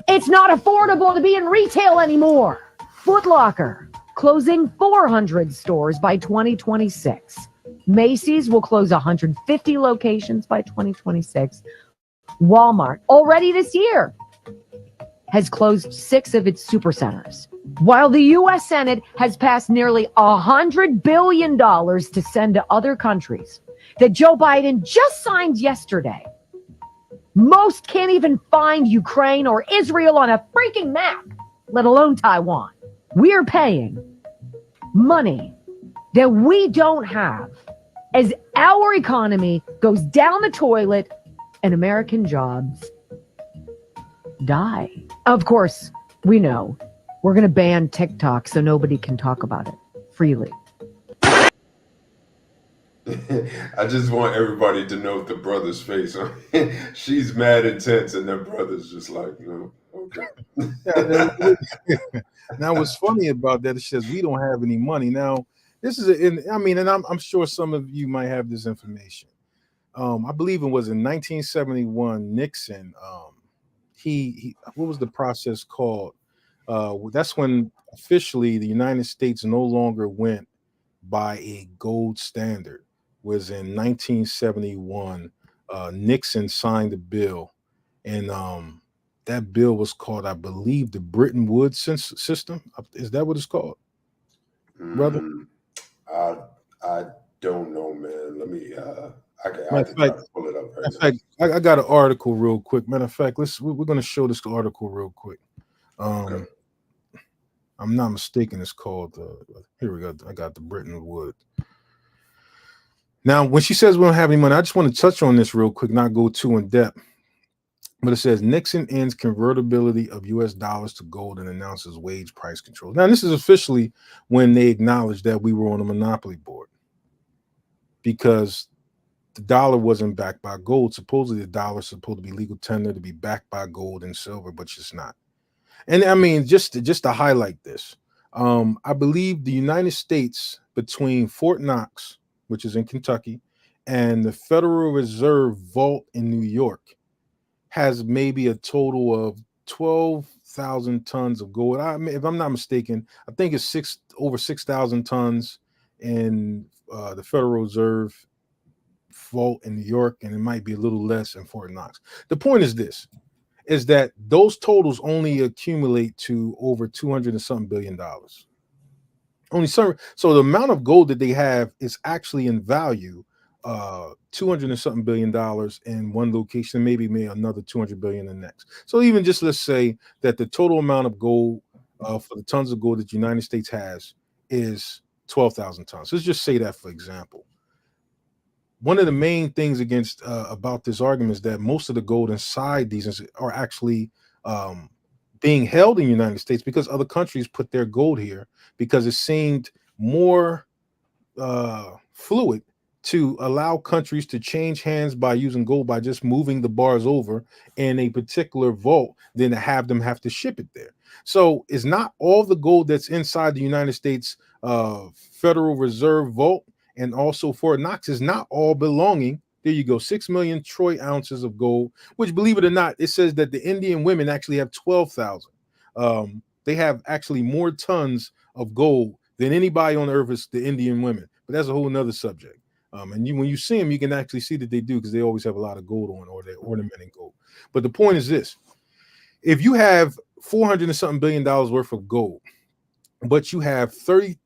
Speaker 6: It's not affordable to be in retail anymore. Foot Locker closing 400 stores by 2026. Macy's will close 150 locations by 2026. Walmart already this year has closed 6 of its supercenters, while the U.S. Senate has passed nearly $100 billion to send to other countries that Joe Biden just signed yesterday. Most can't even find Ukraine or Israel on a freaking map, let alone Taiwan. We're paying money that we don't have as our economy goes down the toilet and American jobs die. Of course, we know we're going to ban TikTok so nobody can talk about it freely.
Speaker 3: I just want everybody to know the brother's face. She's mad intense, and the brother's just like, okay.
Speaker 2: Now, what's funny about that is says we don't have any money. Now, this is, and I'm sure some of you might have this information. I believe it was in 1971, Nixon. He what was the process called? That's when officially the United States no longer went by a gold standard. Was in 1971. Nixon signed a bill, and that bill was called, I believe, the Bretton Woods system. Is that what it's called, brother?
Speaker 3: I don't know, man. Let me. I can try to pull it up right now.
Speaker 2: Fact, I got an article real quick. Matter of fact, we're going to show this article real quick.
Speaker 3: Okay.
Speaker 2: I'm not mistaken. It's called. Here we go. I got the Bretton Woods. Now, when she says we don't have any money, I just want to touch on this real quick, not go too in depth. But it says Nixon ends convertibility of U.S. dollars to gold and announces wage price control. Now, this is officially when they acknowledged that we were on a monopoly board because the dollar wasn't backed by gold. Supposedly, the dollar is supposed to be legal tender to be backed by gold and silver, but it's not. And I mean, just to highlight this, I believe the United States between Fort Knox, which is in Kentucky, and the Federal Reserve Vault in New York has maybe a total of 12,000 tons of gold. If I'm not mistaken, I think it's over 6,000 tons in the Federal Reserve Vault in New York, and it might be a little less in Fort Knox. The point is this, is that those totals only accumulate to over 200 and something $billion. Only some, so the amount of gold that they have is actually in value 200 and something $billion in one location, maybe another 200 billion in the next. So even just let's say that the total amount of gold for the tons of gold that the United States has is 12,000 tons. Let's just say that for example. One of the main things against about this argument is that most of the gold inside these are actually being held in the United States because other countries put their gold here because it seemed more fluid to allow countries to change hands by using gold by just moving the bars over in a particular vault than to have them have to ship it there. So it's not all the gold that's inside the United States Federal Reserve Vault and also Fort Knox is not all belonging. There you go, 6 million troy ounces of gold, which believe it or not, it says that the Indian women actually have 12,000. They have actually more tons of gold than anybody on earth is the Indian women, but that's a whole nother subject. And when you see them, you can actually see that they do because they always have a lot of gold on or they're ornamenting gold. But the point is this, if you have 400 and something $billion worth of gold, but you have $32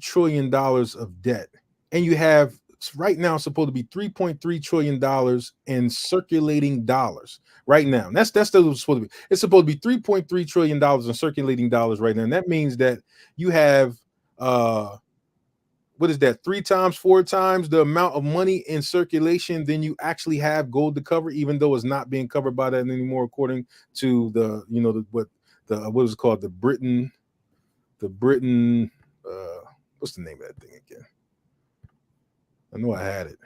Speaker 2: trillion of debt, and you have right now supposed to be $3.3 trillion in circulating dollars right now. That's still supposed to be. It's supposed to be $3.3 trillion in circulating dollars right now. And that means that you have what is that, 3 times, 4 times the amount of money in circulation than you actually have gold to cover, even though it's not being covered by that anymore, according to the, you know, what is it called? The Britain, what's the name of that thing again? I know I had it.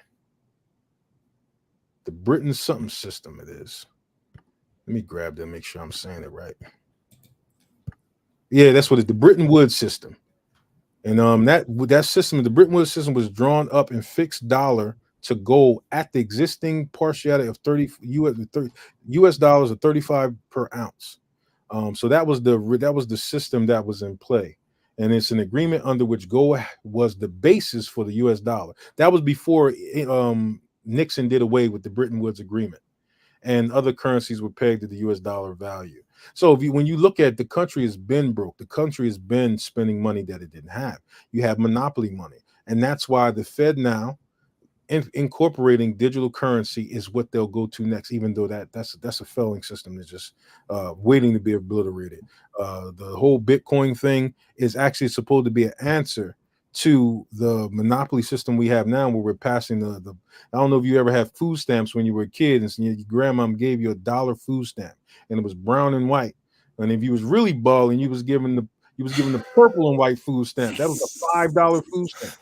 Speaker 2: The Britain something system it is. Let me grab that, make sure I'm saying it right. Yeah, that's what it's, the Bretton Woods system. And that system, the Bretton Woods system, was drawn up in fixed dollar to gold at the existing partiality of 30 US dollars or 35 per ounce. So that was the system that was in play. And it's an agreement under which gold was the basis for the US dollar. That was before Nixon did away with the Bretton Woods agreement, and other currencies were pegged to the US dollar value. So when you look at, the country has been broke, the country has been spending money that it didn't have. You have monopoly money, and that's why the Fed now incorporating digital currency is what they'll go to next, even though that's a failing system that's just waiting to be obliterated. The whole Bitcoin thing is actually supposed to be an answer to the monopoly system we have now, where we're passing the I don't know if you ever had food stamps when you were a kid, and your grandma gave you $1 food stamp, and it was brown and white. And if you was really balling, you was given the purple and white food stamp. That was a $5 food stamp.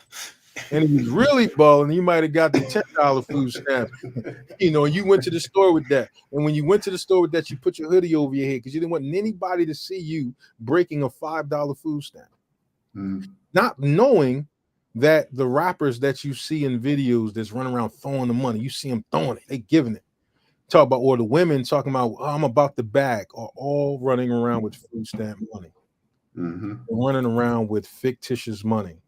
Speaker 2: And if you was really balling, you might have got the $10 food stamp. You know, you went to the store with that. And when you went to the store with that, you put your hoodie over your head because you didn't want anybody to see you breaking a $5 food stamp. Not knowing that the rappers that you see in videos that's running around throwing the money, you see them throwing it, they giving it. Talk about, or the women talking about, oh, I'm about the bag, are all running around with food stamp money. Running around with fictitious money.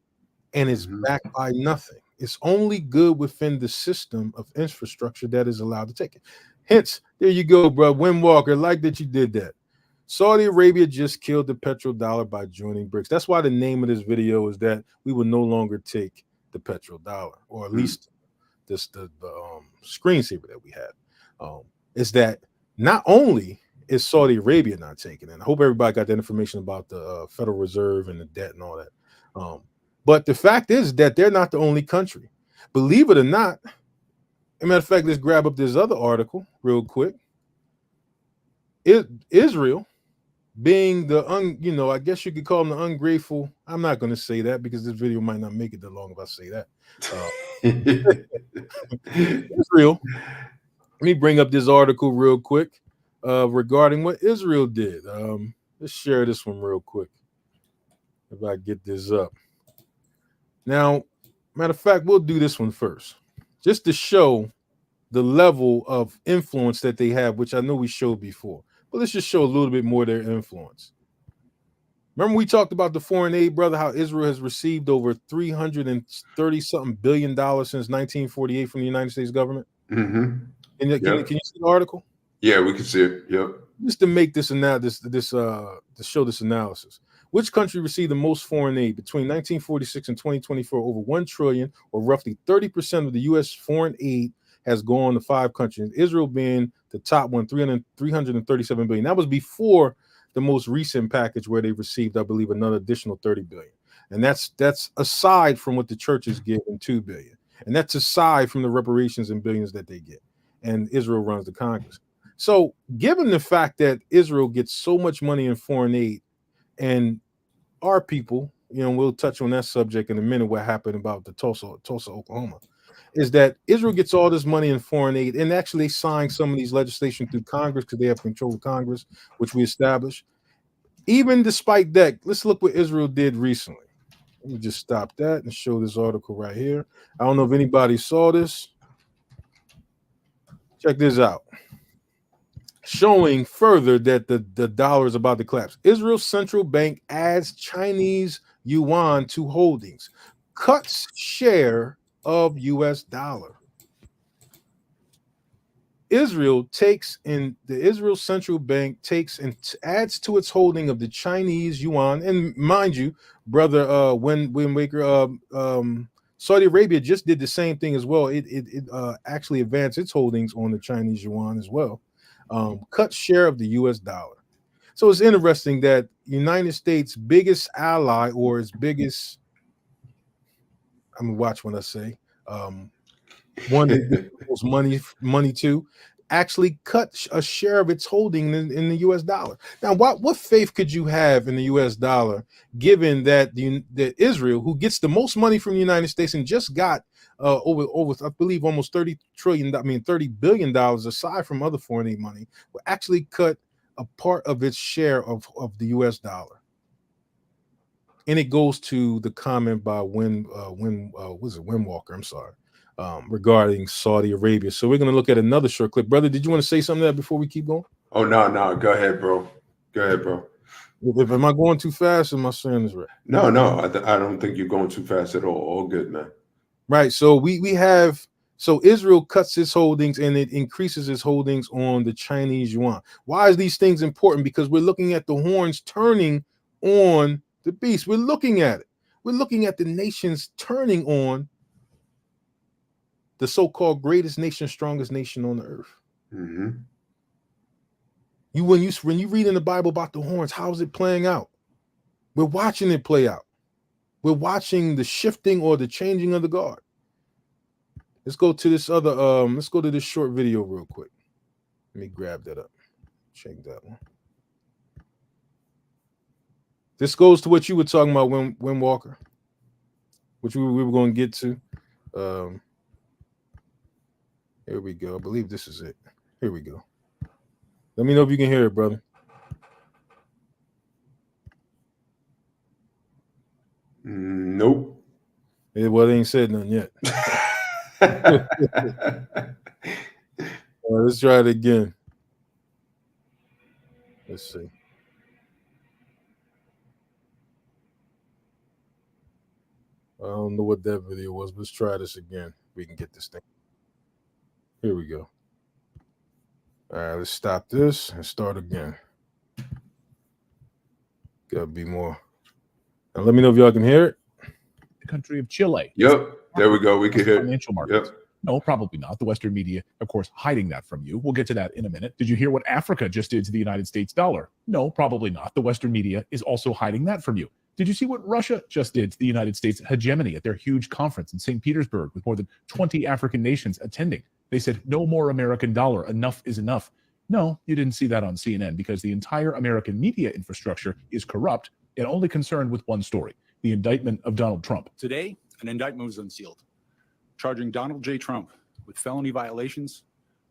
Speaker 2: And it's backed by nothing. It's only good within the system of infrastructure that is allowed to take it. Hence, there you go, bro. Win Walker, like that you did that. Saudi Arabia just killed the petrodollar by joining BRICS. That's why the name of this video is that we will no longer take the petrodollar, or at least the screensaver that we had. Is that not only is Saudi Arabia not taking it, I hope everybody got that information about the Federal Reserve and the debt and all that. But the fact is that they're not the only country. Believe it or not, as a matter of fact, let's grab up this other article real quick. Israel, being the I guess you could call them the ungrateful. I'm not going to say that because this video might not make it that long if I say that. Israel. Let me bring up this article real quick regarding what Israel did. Let's share this one real quick. If I get this up. Now, matter of fact, we'll do this one first, just to show the level of influence that they have, which I know we showed before. But let's just show a little bit more of their influence. Remember we talked about the foreign aid, brother, how Israel has received over $330-something billion since 1948 from the United States government?
Speaker 3: Mm-hmm.
Speaker 2: Can you see the article?
Speaker 3: Yeah, we can see it. Yep.
Speaker 2: Just to make this to show this analysis. Which country received the most foreign aid between 1946 and 2024? Over $1 trillion, or roughly 30% of the U.S. foreign aid has gone to 5 countries. Israel being the top one, $337 billion. That was before the most recent package where they received, I believe, another additional $30 billion. And that's aside from what the churches give in $2 billion. And that's aside from the reparations and billions that they get. And Israel runs the Congress. So given the fact that Israel gets so much money in foreign aid, and our people, we'll touch on that subject in a minute, what happened about the Tulsa, Oklahoma, is that Israel gets all this money in foreign aid, and actually signed some of these legislation through Congress because they have control of Congress, which we established. Even despite that, let's look what Israel did recently. Let me just stop that and show this article right here. I don't know if anybody saw this. Check this out. Showing further that the dollar is about to collapse. Israel's central bank adds Chinese yuan to holdings, cuts share of U.S. dollar. Israel Israel central bank takes and adds to its holding of the Chinese yuan. And mind you, brother, Saudi Arabia just did the same thing as well. It actually advanced its holdings on the Chinese yuan as well. Cut share of the U.S. dollar. So it's interesting that United States' biggest ally, or its biggest, I'm gonna watch when I say, one that most money to, actually cut a share of its holding in the U.S. dollar. Now, what faith could you have in the U.S. dollar, given that that Israel, who gets the most money from the United States and just got over I believe almost $30 billion aside from other foreign aid money, will actually cut a part of its share of the U.S. dollar? And it goes to the comment by Windwalker, I'm sorry, regarding Saudi Arabia. So we're going to look at another short clip. Brother, did you want to say something to that before we keep going?
Speaker 3: Oh, no. Go ahead, bro.
Speaker 2: Am I going too fast? Or am I saying this right?
Speaker 3: No. I don't think you're going too fast at all. All good, man.
Speaker 2: Right. So so Israel cuts its holdings and it increases its holdings on the Chinese yuan. Why is these things important? Because we're looking at the horns turning on the beast. We're looking at it. We're looking at the nations turning on the so-called greatest nation, strongest nation on the earth.
Speaker 3: Mm-hmm.
Speaker 2: When you read in the Bible about the horns, how is it playing out? We're watching it play out. We're watching the shifting or the changing of the guard. Let's go to this other. Let's go to this short video real quick. Let me grab that up. Check that one. This goes to what you were talking about, Wim Walker, which we were going to get to. Here we go. I believe this is it. Here we go. Let me know if you can hear it, brother.
Speaker 3: Nope.
Speaker 2: Well, they ain't said nothing yet. Let's try it again. Let's see. I don't know what that video was. Let's try this again. We can get this thing. Here we go. All right, let's stop this and start again. Gotta be more. Now let me know if y'all can hear it.
Speaker 7: The country of Chile.
Speaker 3: Yep. There we go. We can hear
Speaker 7: financial markets.
Speaker 3: Yep.
Speaker 7: No, probably not. The Western media, of course, hiding that from you. We'll get to that in a minute. Did you hear what Africa just did to the United States dollar? No, probably not. The Western media is also hiding that from you. Did you see what Russia just did to the United States hegemony at their huge conference in St. Petersburg with more than 20 African nations attending? They said, no more American dollar. Enough is enough. No, you didn't see that on CNN because the entire American media infrastructure is corrupt and only concerned with one story, the indictment of Donald Trump.
Speaker 8: Today, an indictment was unsealed, charging Donald J. Trump with felony violations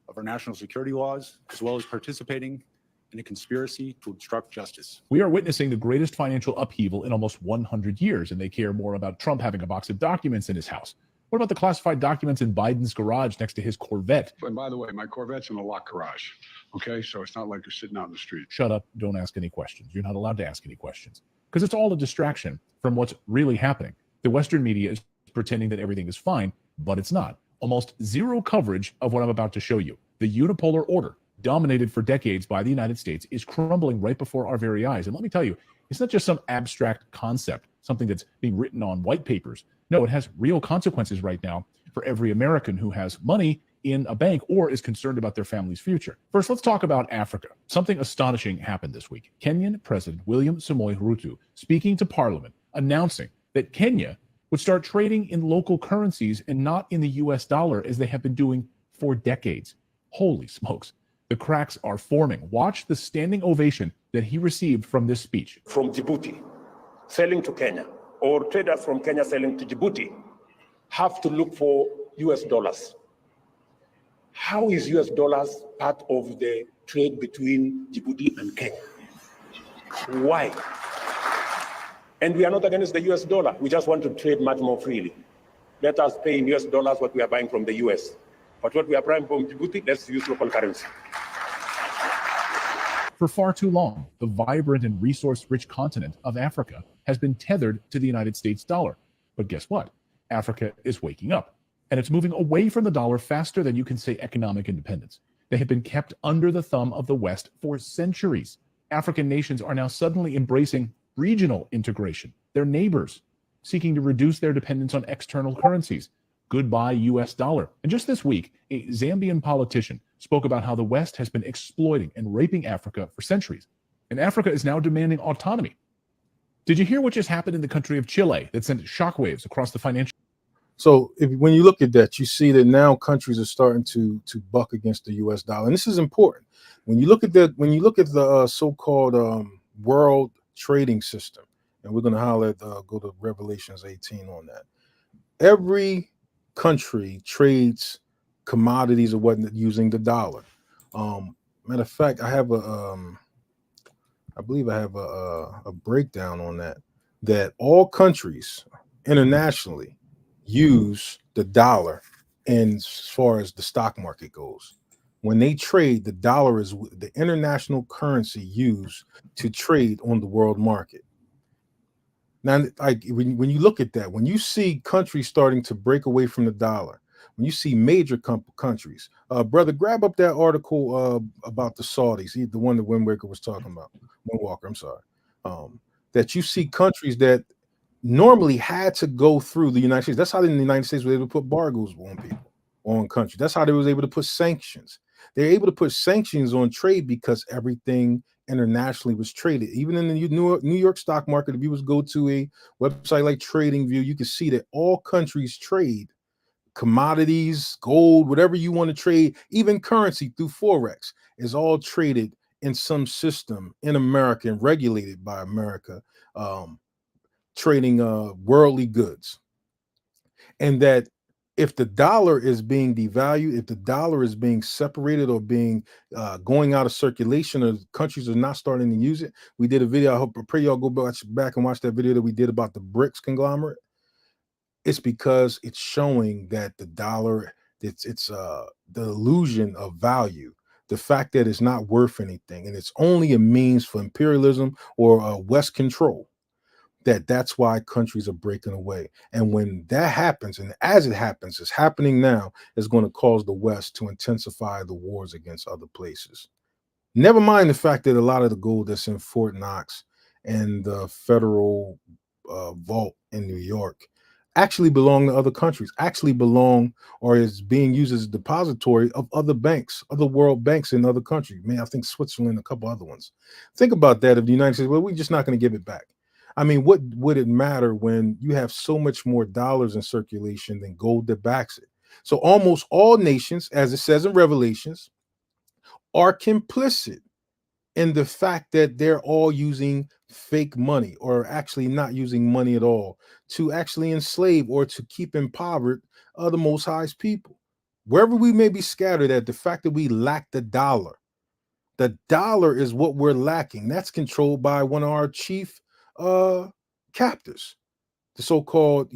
Speaker 8: of our national security laws, as well as participating in a conspiracy to obstruct justice.
Speaker 7: We are witnessing the greatest financial upheaval in almost 100 years, and they care more about Trump having a box of documents in his house. What about the classified documents in Biden's garage next to his Corvette?
Speaker 9: And by the way, my Corvette's in a locked garage. Okay, so it's not like you're sitting out in the street.
Speaker 7: Shut up. Don't ask any questions. You're not allowed to ask any questions because it's all a distraction from what's really happening. The Western media is pretending that everything is fine, but it's not. Almost zero coverage of what I'm about to show you. The unipolar order, dominated for decades by the United States, is crumbling right before our very eyes. And let me tell you, it's not just some abstract concept, something that's being written on white papers. No, it has real consequences right now for every American who has money in a bank or is concerned about their family's future. First, let's talk about Africa. Something astonishing happened this week. Kenyan President William Samoei Ruto speaking to Parliament, announcing that Kenya would start trading in local currencies and not in the US dollar as they have been doing for decades. Holy smokes. The cracks are forming. Watch the standing ovation that he received from this speech.
Speaker 10: From Djibouti, selling to Kenya, or traders from Kenya selling to Djibouti, have to look for US dollars. How is US dollars part of the trade between Djibouti and Kenya? Why? And we are not against the US dollar. We just want to trade much more freely. Let us pay in US dollars what we are buying from the US. But what we are buying from Djibouti, let's use local currency.
Speaker 7: For far too long, the vibrant and resource-rich continent of Africa has been tethered to the United States dollar. But guess what? Africa is waking up, and it's moving away from the dollar faster than you can say economic independence. They have been kept under the thumb of the West for centuries. African nations are now suddenly embracing regional integration. Their neighbors, seeking to reduce their dependence on external currencies. Goodbye, US dollar. And just this week, a Zambian politician spoke about how the West has been exploiting and raping Africa for centuries. And Africa is now demanding autonomy. Did you hear what just happened in the country of Chile that sent shockwaves across the financial?
Speaker 2: So when you look at that, you see that now countries are starting to buck against the US dollar. And this is important. When you look at the so-called world trading system, and we're going to highlight, go to Revelations 18 on that. Every country trades commodities or whatnot using the dollar. Matter of fact, I have I believe I have a breakdown on that. That all countries internationally use the dollar, and as far as the stock market goes, when they trade, the dollar is the international currency used to trade on the world market. Now, like when you look at that, when you see countries starting to break away from the dollar, when you see major countries, brother, grab up that article about the Saudis, the one that Windwaker was talking about, Windwalker, I'm sorry, that you see countries that normally had to go through the United States. That's how the United States was able to put embargoes on people, on countries. That's how they was able to put sanctions. They're able to put sanctions on trade because everything internationally was traded. Even in the New York stock market, if you was go to a website like TradingView, you can see that all countries trade commodities, gold, whatever you want to trade, even currency through Forex is all traded in some system in America and regulated by America, trading worldly goods. And that if the dollar is being devalued, if the dollar is being separated or being going out of circulation, or countries are not starting to use it, we did a video. I pray y'all go back and watch that video that we did about the BRICS conglomerate. It's because it's showing that the dollar, it's the illusion of value, the fact that it's not worth anything, and it's only a means for imperialism or West control. That's why countries are breaking away. And when that happens, and as it happens, it's happening now, it's going to cause the West to intensify the wars against other places. Never mind the fact that a lot of the gold that's in Fort Knox and the federal vault in New York actually belong to other countries, actually belong or is being used as a depository of other banks, other world banks in other countries. Man, I think Switzerland, a couple other ones. Think about that. If the United States, well, we're just not going to give it back. I mean, what would it matter when you have so much more dollars in circulation than gold that backs it? So almost all nations, as it says in Revelations, are complicit in the fact that they're all using fake money, or actually not using money at all, to actually enslave or to keep impoverished the Most High's people. Wherever we may be scattered at, the fact that we lack the dollar is what we're lacking. That's controlled by one of our chief captors, the so-called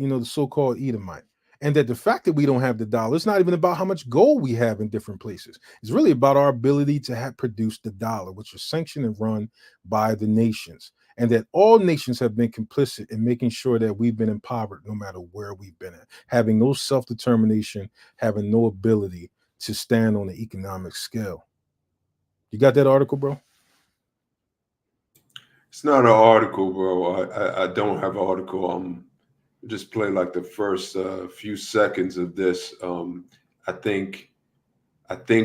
Speaker 2: Edomite. And that the fact that we don't have the dollar, it's not even about how much gold we have in different places. It's really about our ability to have produced the dollar, which is sanctioned and run by the nations. And that all nations have been complicit in making sure that we've been impoverished no matter where we've been at, having no self-determination, having no ability to stand on the economic scale. You got that article, bro?
Speaker 3: It's not an article, bro. I don't have an article. Just play like the first few seconds of this. I think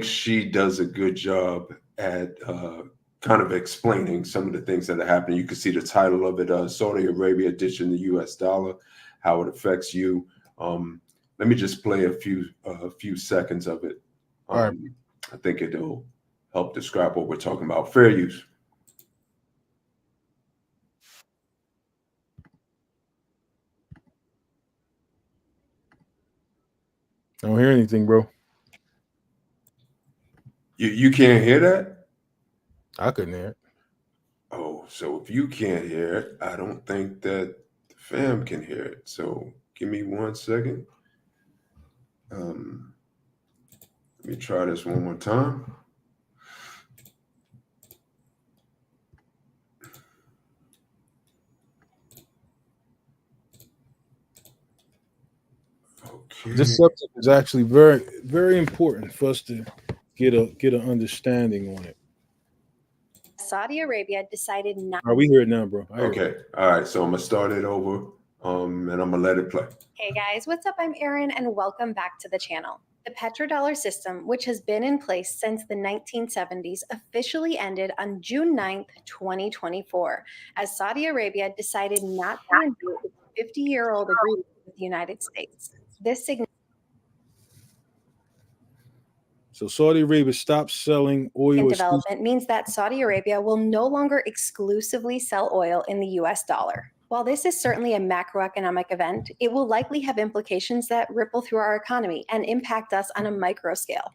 Speaker 3: she does a good job at kind of explaining some of the things that are happening. You can see the title of it: Saudi Arabia ditching the U.S. dollar, how it affects you. Let me just play a few seconds of it.
Speaker 2: All right.
Speaker 3: I think it'll help describe what we're talking about. Fair use.
Speaker 2: I don't hear anything, bro.
Speaker 3: You can't hear that?
Speaker 2: I couldn't hear it.
Speaker 3: Oh, so if you can't hear it, I don't think that the fam can hear it. So give me 1 second. Let me try this one more time. Okay.
Speaker 2: This subject is actually very, very important for us to get an understanding on it.
Speaker 11: Saudi Arabia decided not.
Speaker 2: Are we hear it now, bro?
Speaker 3: Okay. All right. So I'm gonna start it over, and I'm gonna let it play.
Speaker 11: Hey guys, what's up? I'm Erin, and welcome back to the channel. The petrodollar system, which has been in place since the 1970s, officially ended on June 9th, 2024, as Saudi Arabia decided not to renew its 50-year-old agreement with the United States. This
Speaker 2: So Saudi Arabia stopped selling oil.
Speaker 11: Development means that Saudi Arabia will no longer exclusively sell oil in the US dollar. While this is certainly a macroeconomic event, it will likely have implications that ripple through our economy and impact us on a micro scale.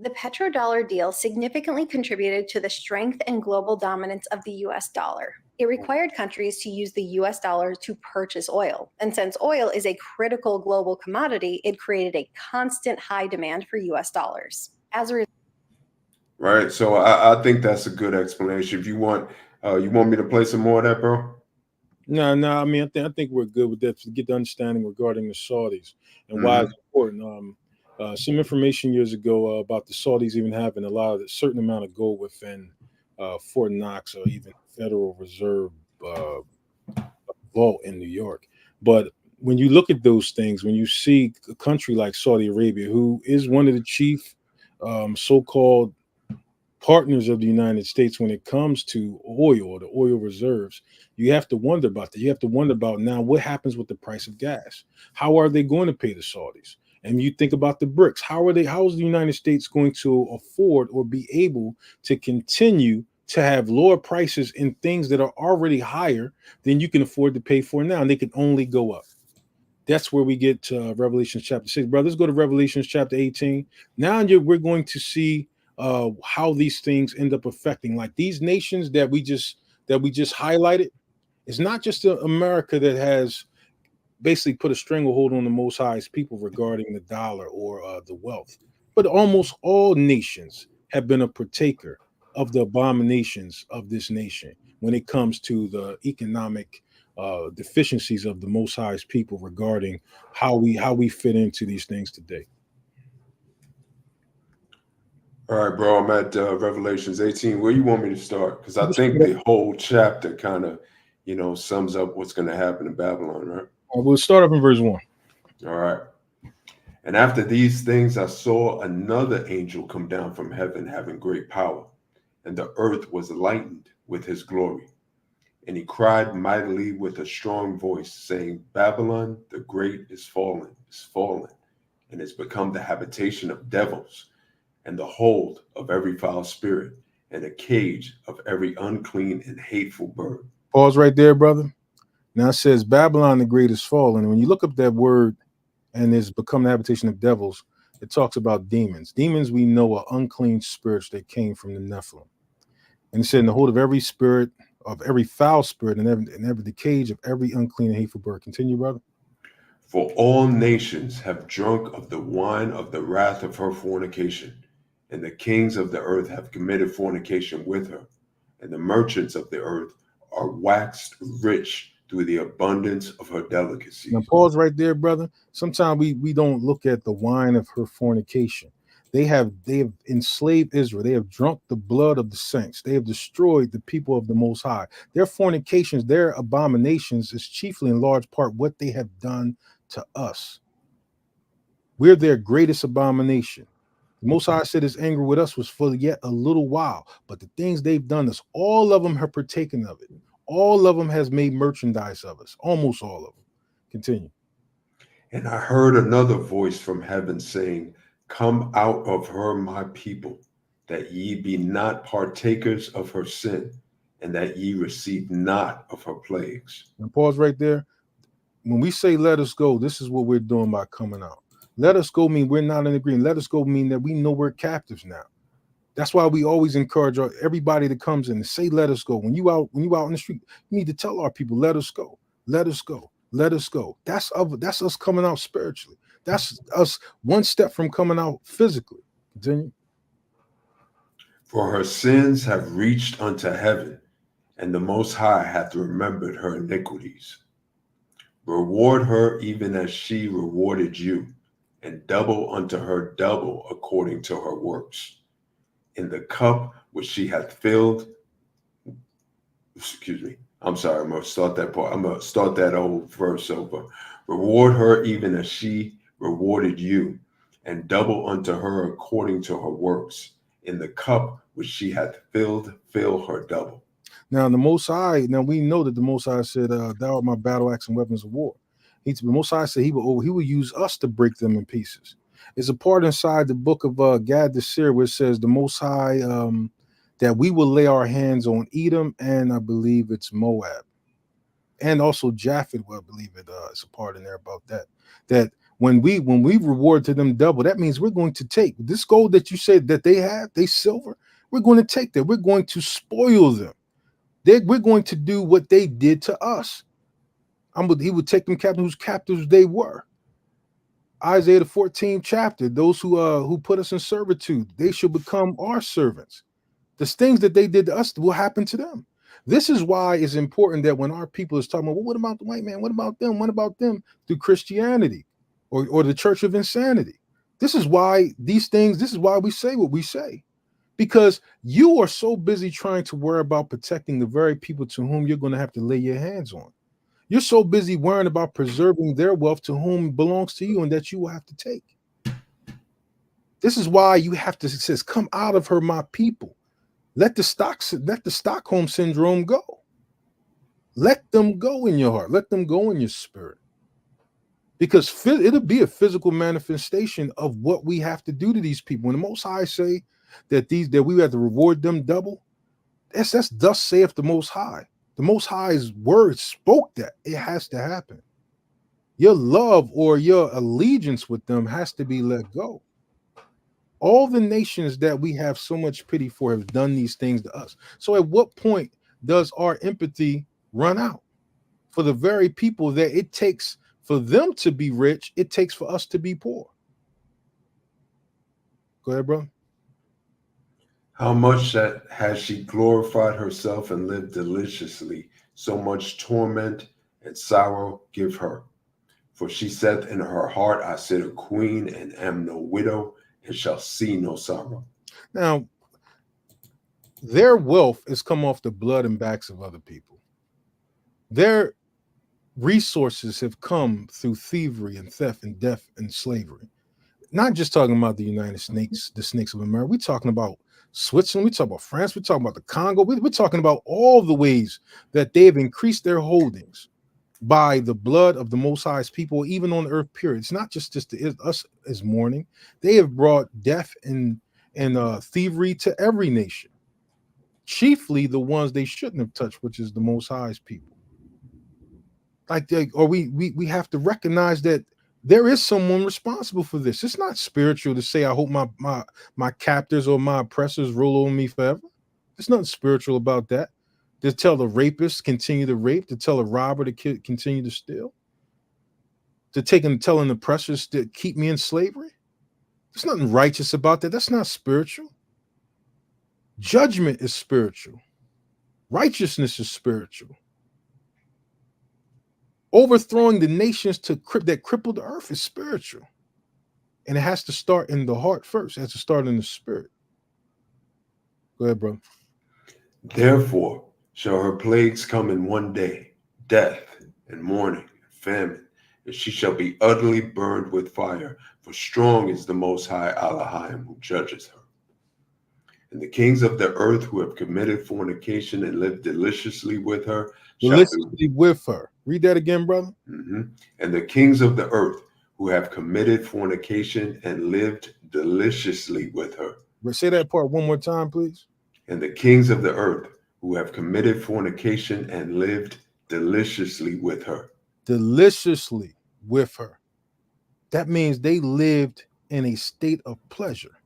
Speaker 11: The petrodollar deal significantly contributed to the strength and global dominance of the US dollar. It required countries to use the US dollar to purchase oil. And since oil is a critical global commodity, it created a constant high demand for US dollars. As a result,
Speaker 3: Right. So I think that's a good explanation. If you want me to play some more of that, bro?
Speaker 2: No. I mean, I think we're good with that to get the understanding regarding the Saudis and why it's important. Some information years ago about the Saudis even having a certain amount of gold within Fort Knox, or even Federal Reserve vault in New York. But when you look at those things, when you see a country like Saudi Arabia, who is one of the chief so-called partners of the United States when it comes to oil or the oil reserves, you have to wonder about that. You have to wonder about now what happens with the price of gas. How are they going to pay the Saudis? And you think about the BRICS. How is the United States going to afford or be able to continue to have lower prices in things that are already higher than you can afford to pay for now? And they can only go up. That's where we get to Revelation chapter 6. Brother, let's go to Revelation chapter 18. Now we're going to see how these things end up affecting, like these nations that we just highlighted. It's not just America that has basically put a stranglehold on the Most High's people regarding the dollar or the wealth, but almost all nations have been a partaker of the abominations of this nation when it comes to the economic deficiencies of the Most High's people regarding how we fit into these things today.
Speaker 3: All right, bro. I'm at Revelations 18. Where you want me to start? Because I think the whole chapter kind of, sums up what's going to happen in Babylon, right?
Speaker 2: We'll start up in verse 1.
Speaker 3: All right. And after these things, I saw another angel come down from heaven, having great power, and the earth was lightened with his glory. And he cried mightily with a strong voice, saying, Babylon the great is fallen, and has become the habitation of devils, and the hold of every foul spirit, and a cage of every unclean and hateful bird.
Speaker 2: Pause right there, brother. Now it says Babylon the great is fallen. And when you look up that word and it's become the habitation of devils, it talks about demons. Demons we know are unclean spirits that came from the Nephilim. And it said in the hold of every spirit, of every foul spirit, and every the cage of every unclean and hateful bird. Continue, brother.
Speaker 3: For all nations have drunk of the wine of the wrath of her fornication, and the kings of the earth have committed fornication with her, and the merchants of the earth are waxed rich through the abundance of her delicacies.
Speaker 2: Now pause right there, brother. Sometimes we don't look at the wine of her fornication. They have enslaved Israel. They have drunk the blood of the saints. They have destroyed the people of the Most High. Their fornications, their abominations is chiefly in large part what they have done to us. We're their greatest abomination. The Most High said his anger with us was for yet a little while, but the things they've done us, all of them have partaken of it. All of them has made merchandise of us, almost all of them. Continue.
Speaker 3: And I heard another voice from heaven saying, Come out of her, my people, that ye be not partakers of her sin, and that ye receive not of her plagues.
Speaker 2: Now pause right there. When we say let us go, this is what we're doing by coming out. Let us go mean we're not in agreement. Let us go mean that we know we're captives now. That's why we always encourage everybody that comes in to say let us go. When you out in the street, you need to tell our people, let us go, let us go, let us go. That's us coming out spiritually. That's us one step from coming out physically. Continue.
Speaker 3: For her sins have reached unto heaven, and the Most High hath remembered her iniquities. Reward her even as she rewarded you, and double unto her double according to her works. In the cup which she hath filled, I'm sorry, I'm going to start that part. I'm going to start that old verse over. Reward her even as she rewarded you, and double unto her according to her works. In the cup which she hath filled, fill her double.
Speaker 2: Now the Most High, now we know that the Most High said, thou art my battle axe and weapons of war. The Most High said he will use us to break them in pieces. It's a part inside the book of Gad the Seer where it says the Most High that we will lay our hands on Edom and I believe it's Moab. And also Japheth, well, I believe it's a part in there about that. That when we reward to them double, that means we're going to take this gold that you said that they have, they silver, we're going to take that. We're going to spoil them. We're going to do what they did to us. He would take them captive whose captives they were. Isaiah the 14th chapter, those who put us in servitude, they shall become our servants. The things that they did to us will happen to them. This is why it's important that when our people is talking about, well, what about the white man? What about them? What about them? Through Christianity or the church of insanity. This is why this is why we say what we say. Because you are so busy trying to worry about protecting the very people to whom you're going to have to lay your hands on. You're so busy worrying about preserving their wealth to whom belongs to you and that you will have to take. This is why you have to, it says, come out of her, my people. Let the Stockholm syndrome go. Let them go in your heart. Let them go in your spirit. Because it'll be a physical manifestation of what we have to do to these people. When the Most High say that we have to reward them double, that's thus saith the Most High. The Most High's word spoke that. It has to happen. Your love or your allegiance with them has to be let go. All the nations that we have so much pity for have done these things to us. So at what point does our empathy run out? For the very people that it takes for them to be rich, it takes for us to be poor. Go ahead, bro.
Speaker 3: How much that has she glorified herself and lived deliciously, so much torment and sorrow give her. For she saith in her heart, I sit a queen and am no widow, and shall see no sorrow.
Speaker 2: Now, their wealth has come off the blood and backs of other people. Their resources have come through thievery and theft and death and slavery. Not just talking about the United Snakes, the snakes of America. We're talking about Switzerland, we talk about France, we talk about the Congo, we're talking about all the ways that they have increased their holdings by the blood of the Most High's people, even on the earth, period. It's not just us as mourning. They have brought death and thievery to every nation, chiefly the ones they shouldn't have touched, which is the Most High's people. We have to recognize that there is someone responsible for this. It's not spiritual to say, I hope my captors or my oppressors rule over me forever. There's nothing spiritual about that. To tell the rapist continue to rape, to tell a robber to continue to steal, to telling the oppressors to keep me in slavery. There's nothing righteous about that. That's not spiritual. Judgment is spiritual. Righteousness is spiritual. Overthrowing the nations that crippled the earth is spiritual. And it has to start in the heart first. It has to start in the spirit. Go ahead, bro.
Speaker 3: Therefore shall her plagues come in one day, death and mourning and famine, and she shall be utterly burned with fire, for strong is the Most High Elohim who judges her. And the kings of the earth who have committed fornication and lived deliciously with her
Speaker 2: with her. Read that again, brother.
Speaker 3: And the kings of the earth who have committed fornication and lived deliciously with her.
Speaker 2: Say that part one more time, please.
Speaker 3: And the kings of the earth who have committed fornication and lived deliciously with her.
Speaker 2: Deliciously with her. That means they lived in a state of pleasure.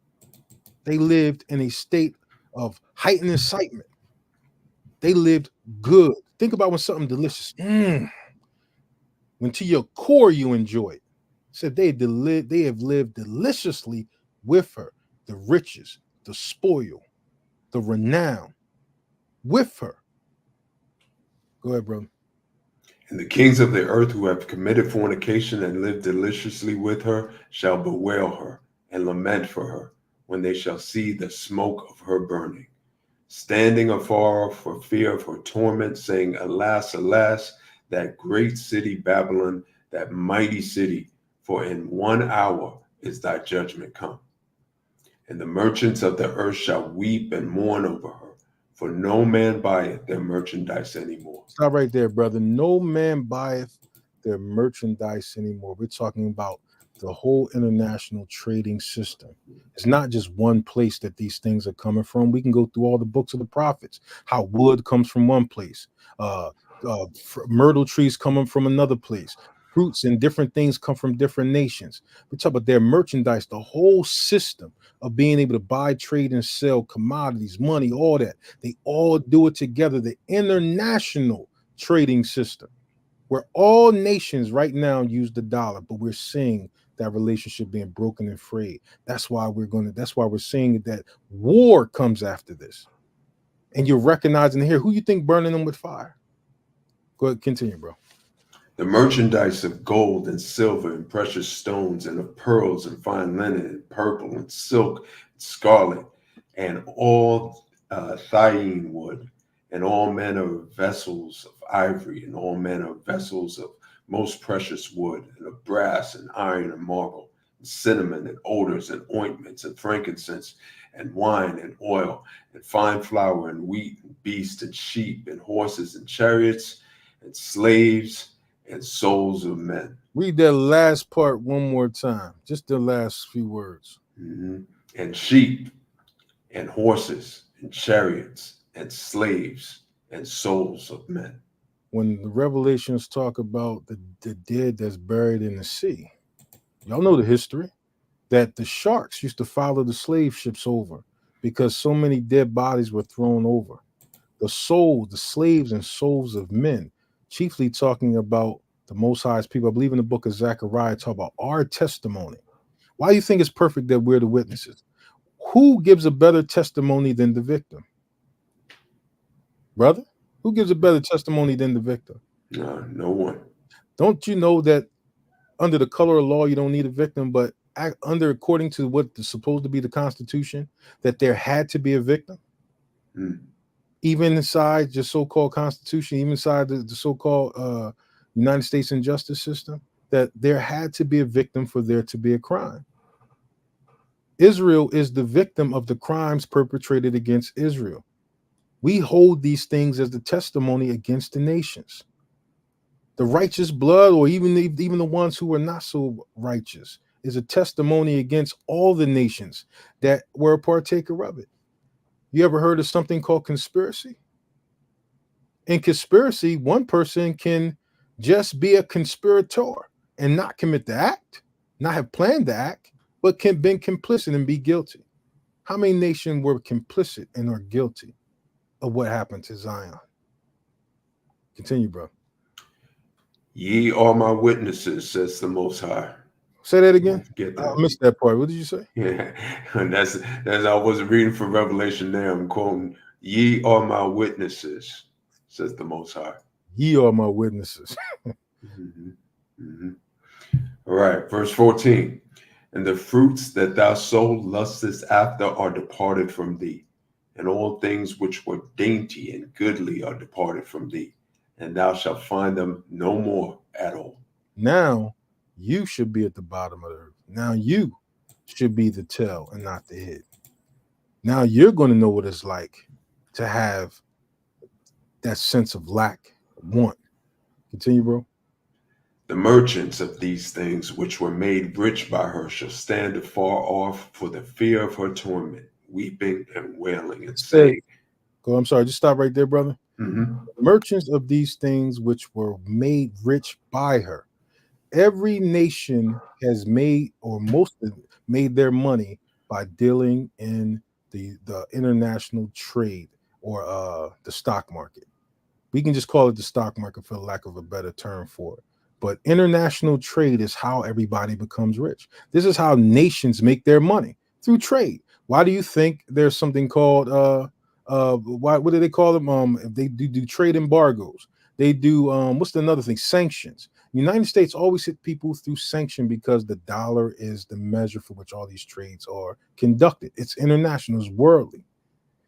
Speaker 2: They lived in a state of heightened excitement. They lived good. Think about when something delicious, when to your core you enjoy it. Said they have lived deliciously with her, the riches, the spoil, the renown, with her. Go ahead, brother.
Speaker 3: And the kings of the earth who have committed fornication and lived deliciously with her shall bewail her and lament for her when they shall see the smoke of her burning, standing afar off for fear of her torment, saying, Alas, alas, that great city Babylon, that mighty city, for in 1 hour is thy judgment come. And the merchants of the earth shall weep and mourn over her, for no man buyeth their merchandise anymore.
Speaker 2: Stop right there, brother. No man buyeth their merchandise anymore. We're talking about the whole international trading system. It's not just one place that these things are coming from. We can go through all the books of the prophets, how wood comes from one place, myrtle trees coming from another place, fruits and different things come from different nations. We talk about their merchandise, the whole system of being able to buy, trade, and sell commodities, money, all that. They all do it together. The international trading system, where all nations right now use the dollar, but we're seeing that relationship being broken and frayed. That's why we're seeing that war comes after this. And you're recognizing here, who you think burning them with fire? Go ahead, continue, bro.
Speaker 3: The merchandise of gold and silver and precious stones and of pearls and fine linen and purple and silk and scarlet and all thyine wood and all manner of vessels of ivory and all manner of vessels of most precious wood and of brass and iron and marble and cinnamon and odors and ointments and frankincense and wine and oil and fine flour and wheat and beasts and sheep and horses and chariots and slaves and souls of men.
Speaker 2: Read that last part one more time, just the last few words.
Speaker 3: And sheep and horses and chariots and slaves and souls of men.
Speaker 2: When the Revelations talk about the dead that's buried in the sea, y'all know the history, that the sharks used to follow the slave ships over because so many dead bodies were thrown over. The slaves and souls of men, chiefly talking about the Most High's people. I believe in the book of Zechariah, talk about our testimony. Why do you think it's perfect that we're the witnesses? Who gives a better testimony than the victim? Brother? Who gives a better testimony than the victim?
Speaker 3: No one.
Speaker 2: Don't you know that under the color of law, you don't need a victim, but according to what is supposed to be the Constitution, that there had to be a victim? Even inside the so-called Constitution, even inside the so-called United States injustice system, that there had to be a victim for there to be a crime. Israel is the victim of the crimes perpetrated against Israel. We hold these things as the testimony against the nations. The righteous blood, or even the ones who are not so righteous, is a testimony against all the nations that were a partaker of it. You ever heard of something called conspiracy? In conspiracy, one person can just be a conspirator and not commit the act, not have planned the act, but can been complicit and be guilty. How many nations were complicit and are guilty of what happened to Zion? Continue, bro.
Speaker 3: Ye are my witnesses, says the Most High.
Speaker 2: Say that again.
Speaker 3: Get that.
Speaker 2: I missed that part. What did you say?
Speaker 3: Yeah, and that's I wasn't reading from Revelation there. I'm quoting, ye are my witnesses, says the Most High.
Speaker 2: Ye are my witnesses.
Speaker 3: All right, verse 14. And the fruits that thou so lustest after are departed from thee, and all things which were dainty and goodly are departed from thee, and thou shalt find them no more at all.
Speaker 2: Now you should be at the bottom of the earth. Now you should be the tail and not the head. Now you're going to know what it's like to have that sense of lack, want. Continue, bro.
Speaker 3: The merchants of these things which were made rich by her shall stand afar off for the fear of her torment, weeping and wailing and saying.
Speaker 2: Go, I'm sorry, just stop right there, brother.
Speaker 3: Mm-hmm.
Speaker 2: Merchants of these things which were made rich by her. Every nation has made, or most of them, made their money by dealing in the international trade or the stock market. We can just call it the stock market for lack of a better term for it. But international trade is how everybody becomes rich. This is how nations make their money, through trade. Why do you think there's something called what do they call them? If they do trade embargoes, they do what's another thing? Sanctions. The United States always hit people through sanction because the dollar is the measure for which all these trades are conducted. It's international, it's worldly.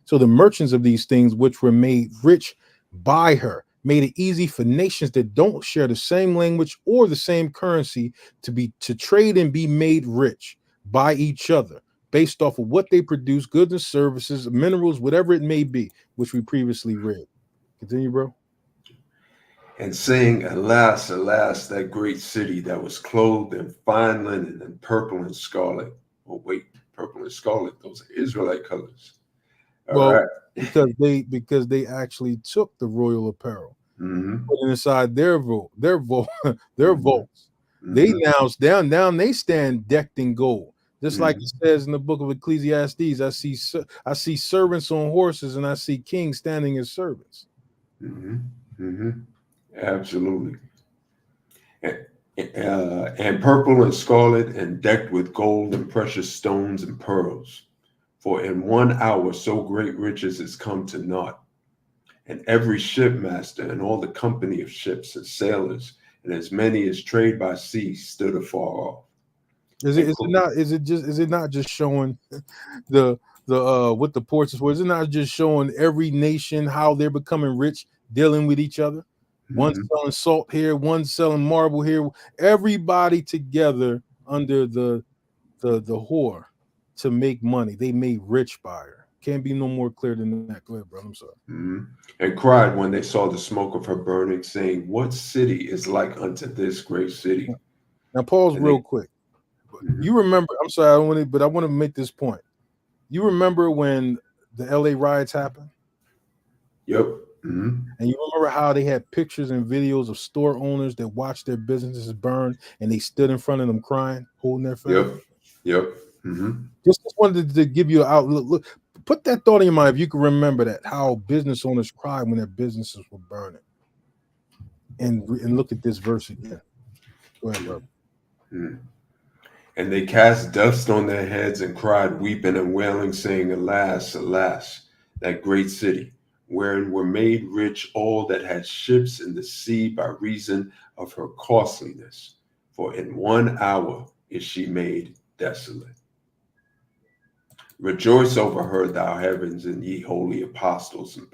Speaker 2: So the merchants of these things which were made rich by her made it easy for nations that don't share the same language or the same currency to trade and be made rich by each other based off of what they produce, goods and services, minerals, whatever it may be, which we previously read. Continue, bro.
Speaker 3: And saying, alas, alas, that great city that was clothed in fine linen and purple and scarlet. Oh, wait, purple and scarlet, those are Israelite colors. All right.
Speaker 2: because they actually took the royal apparel, put it inside their vaults. They now they stand decked in gold, just like it says in the book of Ecclesiastes. I see servants on horses, and I see kings standing as servants.
Speaker 3: Absolutely. And purple and scarlet, and decked with gold and precious stones and pearls. For in 1 hour so great riches is come to naught. And every shipmaster and all the company of ships and sailors, and as many as trade by sea, stood afar off.
Speaker 2: Is it not just showing the what the ports is for? Is it not just showing every nation how they're becoming rich, dealing with each other? One selling salt here, one selling marble here. Everybody together under the whore to make money. They made rich by her. Can't be no more clear than that. Go ahead, bro. I'm sorry.
Speaker 3: And cried when they saw the smoke of her burning, saying, what city is like unto this great city?
Speaker 2: Now pause real quick. You remember, I'm sorry, I want to make this point. You remember when the LA riots happened?
Speaker 3: Yep.
Speaker 2: And you remember how they had pictures and videos of store owners that watched their businesses burn, and they stood in front of them crying, holding their family?
Speaker 3: Yep.
Speaker 2: Just wanted to give you an outlook. Look, put that thought in your mind if you can remember that, how business owners cried when their businesses were burning. And look at this verse again. Go ahead, brother.
Speaker 3: And they cast dust on their heads and cried, weeping and wailing, saying, alas, alas, that great city, wherein were made rich all that had ships in the sea by reason of her costliness. For in 1 hour is she made desolate. Rejoice over her, thou heavens, and ye holy apostles and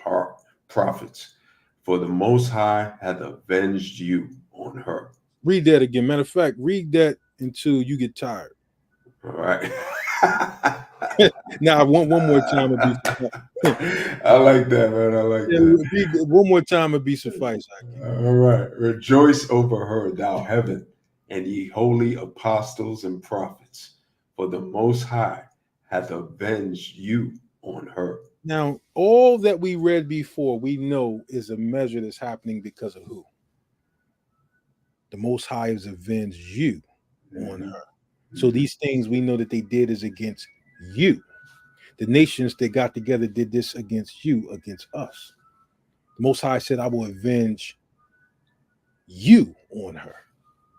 Speaker 3: prophets, for the Most High hath avenged you on her.
Speaker 2: Read that again. Matter of fact, read that until you get tired.
Speaker 3: All right.
Speaker 2: Now, one more time would be.
Speaker 3: I like that, man. I like that.
Speaker 2: One more time would be suffice.
Speaker 3: All right. Rejoice over her, thou heaven, and ye holy apostles and prophets, for the Most High hath avenged you on her.
Speaker 2: Now, all that we read before, we know is a measure that's happening because of who? The Most High has avenged you on her. So these things we know that they did is against you. The nations that got together did this against you, against us. The Most High said, I will avenge you on her.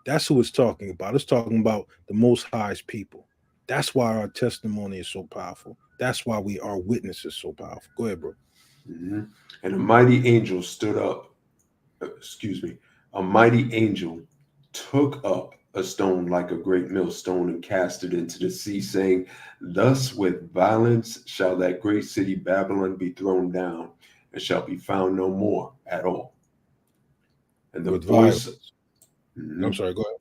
Speaker 2: That's who it's talking about. It's talking about the Most High's people. That's why our testimony is so powerful. That's why our witness is so powerful. Go ahead, bro.
Speaker 3: And a mighty angel stood up. A mighty angel took up a stone like a great millstone and cast it into the sea, saying, thus with violence shall that great city Babylon be thrown down, and shall be found no more at all. And the voice,
Speaker 2: I'm sorry, go ahead.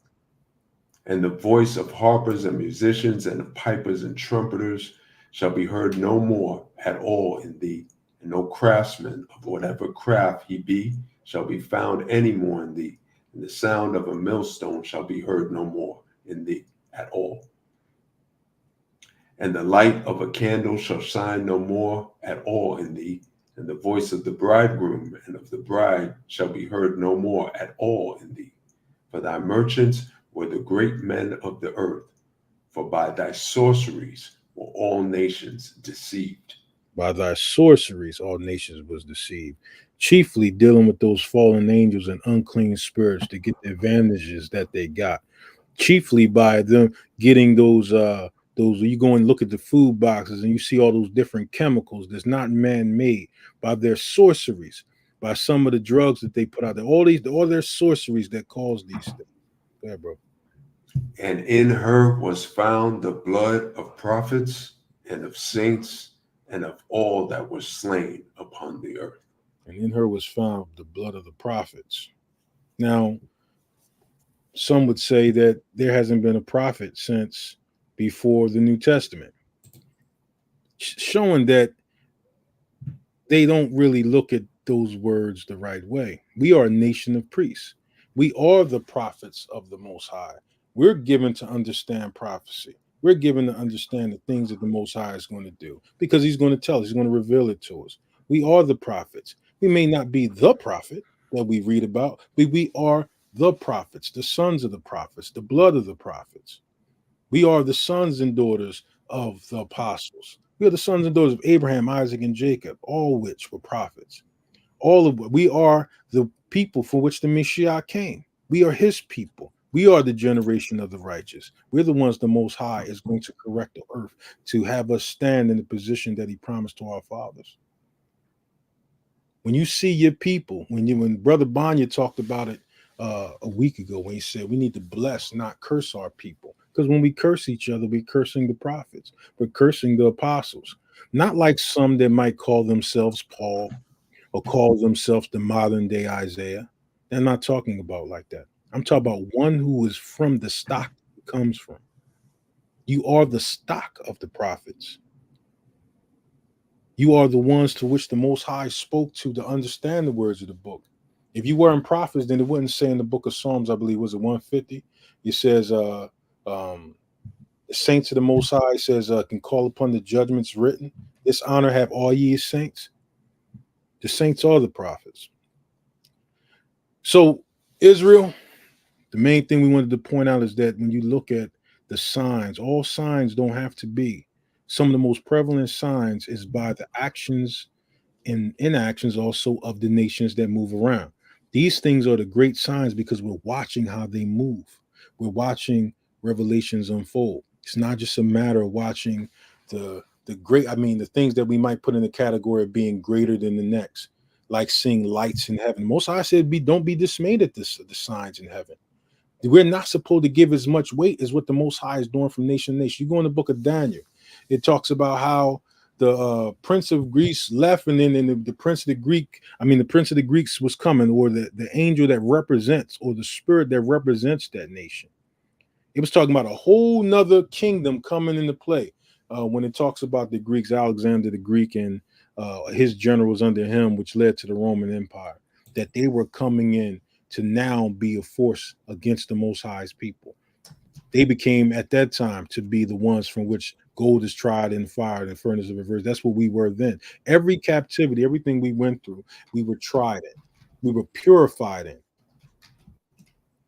Speaker 3: And the voice of harpers and musicians and of pipers and trumpeters shall be heard no more at all in thee, and no craftsman of whatever craft he be shall be found any more in thee, and the sound of a millstone shall be heard no more in thee at all. And the light of a candle shall shine no more at all in thee, and the voice of the bridegroom and of the bride shall be heard no more at all in thee. For thy merchants were the great men of the earth, for by thy sorceries were all nations deceived.
Speaker 2: By thy sorceries all nations was deceived. Chiefly dealing with those fallen angels and unclean spirits to get the advantages that they got. Chiefly by them getting those you go and look at the food boxes and you see all those different chemicals that's not man-made, by their sorceries, by some of the drugs that they put out there, all their sorceries that cause these things. Go ahead, bro.
Speaker 3: And in her was found the blood of prophets and of saints and of all that were slain upon the earth.
Speaker 2: And in her was found the blood of the prophets. Now, some would say that there hasn't been a prophet since before the New Testament, showing that they don't really look at those words the right way. We are a nation of priests. We are the prophets of the Most High. We're given to understand prophecy. We're given to understand the things that the Most High is going to do, because he's going to tell us, he's going to reveal it to us. We are the prophets. We may not be the prophet that we read about, but we are the prophets, the sons of the prophets, the blood of the prophets. We are the sons and daughters of the apostles. We are the sons and daughters of Abraham, Isaac, and Jacob, all which were prophets. We are the people for which the Messiah came. We are his people. We are the generation of the righteous. We're the ones the Most High is going to correct the earth to have us stand in the position that he promised to our fathers. When you see your people, when Brother Banya talked about it a week ago, when he said we need to bless, not curse our people. Because when we curse each other, we're cursing the prophets. We're cursing the apostles. Not like some that might call themselves Paul or call themselves the modern day Isaiah. They're not talking about like that. I'm talking about one who is from the stock it comes from. You are the stock of the prophets. You are the ones to which the Most High spoke to understand the words of the book. If you weren't prophets, then it wouldn't say in the book of Psalms, I believe, was it 150? It says, the saints of the Most High says, can call upon the judgments written. This honor have all ye saints. The saints are the prophets. So Israel, the main thing we wanted to point out is that when you look at the signs, all signs don't have to be. Some of the most prevalent signs is by the actions and inactions also of the nations that move around. These things are the great signs because we're watching how they move. We're watching revelations unfold. It's not just a matter of watching the things that we might put in the category of being greater than the next, like seeing lights in heaven. Most High said, don't be dismayed at the signs in heaven. We're not supposed to give as much weight as what the Most High is doing from nation to nation. You go in the book of Daniel, it talks about how the prince of Greece left, and then the prince of the Greeks was coming, or the angel that represents, or the spirit that represents that nation. It was talking about a whole nother kingdom coming into play. when it talks about the Greeks, Alexander the Greek and his generals under him, which led to the Roman Empire, that they were coming in to now be a force against the Most High's people. They became at that time to be the ones from which gold is tried in fire and furnace of reverse. That's what we were then. Every captivity, everything we went through, we were tried in. We were purified in.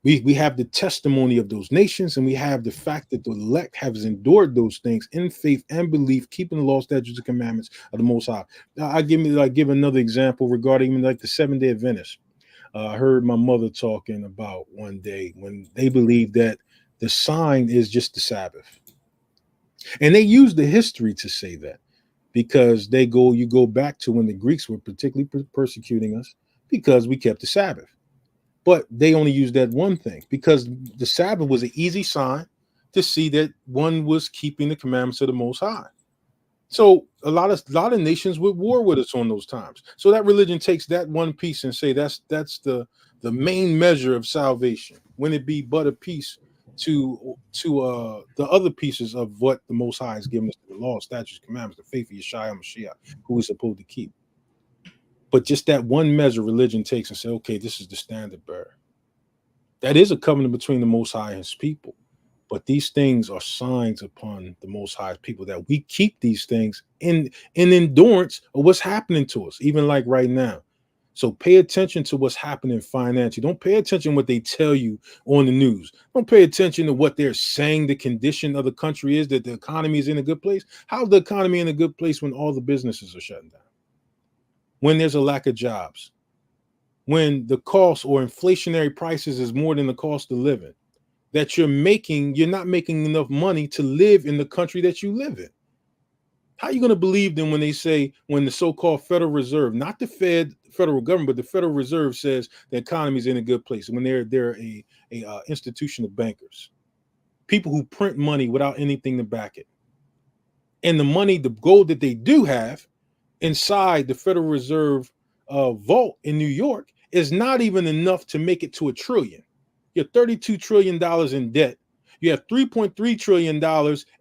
Speaker 2: We have the testimony of those nations, and we have the fact that the elect has endured those things in faith and belief, keeping the law, statutes, and commandments of the Most High. Now, I give another example regarding like the Seventh-day Adventists. I heard my mother talking about one day when they believe that the sign is just the Sabbath, and they use the history to say that because you go back to when the Greeks were particularly persecuting us because we kept the Sabbath. But they only used that one thing because the Sabbath was an easy sign to see that one was keeping the commandments of the Most High. So a lot of nations would war with us on those times. So that religion takes that one piece and say that's the main measure of salvation. When it be but a piece to the other pieces of what the Most High has given us, the law, statutes, commandments, the faith of Yeshua Mashiach, who we're supposed to keep. But just that one measure religion takes and say, okay, this is the standard bearer. That is a covenant between the Most High and his people. But these things are signs upon the Most High's people that we keep these things in endurance of what's happening to us, even like right now. So pay attention to what's happening financially. Don't pay attention to what they tell you on the news. Don't pay attention to what they're saying the condition of the country is, that the economy is in a good place. How's the economy in a good place when all the businesses are shutting down? When there's a lack of jobs, when the cost or inflationary prices is more than the cost of living, that you're not making enough money to live in the country that you live in. How are you going to believe them when they say, when the so-called Federal Reserve, not the federal government, but the Federal Reserve says the economy is in a good place, when they're a institution of bankers, people who print money without anything to back it, and the money, the gold that they do have inside the Federal Reserve vault in New York is not even enough to make it to $1 trillion. You're $32 trillion in debt. You have $3.3 trillion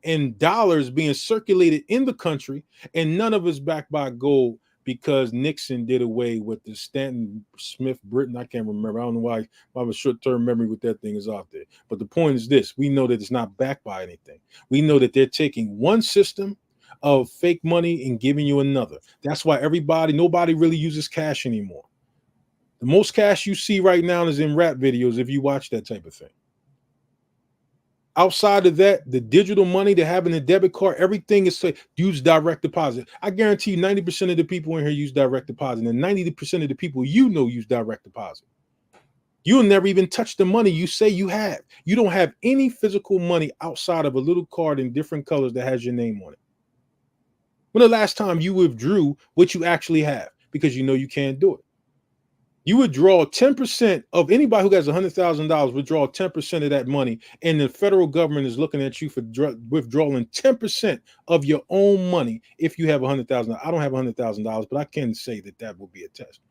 Speaker 2: in dollars being circulated in the country, and none of it's backed by gold because Nixon did away with the Stanton Smith Britain. I can't remember. I don't know why I have a short-term memory with that thing is out there. But the point is this: we know that it's not backed by anything. We know that they're taking one system of fake money and giving you another. That's why nobody really uses cash anymore. The most cash you see right now is in rap videos if you watch that type of thing. Outside of that, the digital money they have in the debit card, everything is to use direct deposit. I guarantee you 90% of the people in here use direct deposit, and 90% of the people use direct deposit. You'll never even touch the money you say you have. You don't have any physical money outside of a little card in different colors that has your name on it. When the last time you withdrew what you actually have? Because you know you can't do it. You withdraw 10% of anybody who has $100,000, withdraw 10% of that money, and the federal government is looking at you for withdrawing 10% of your own money if you have $100,000. I don't have $100,000, but I can say that will be a test.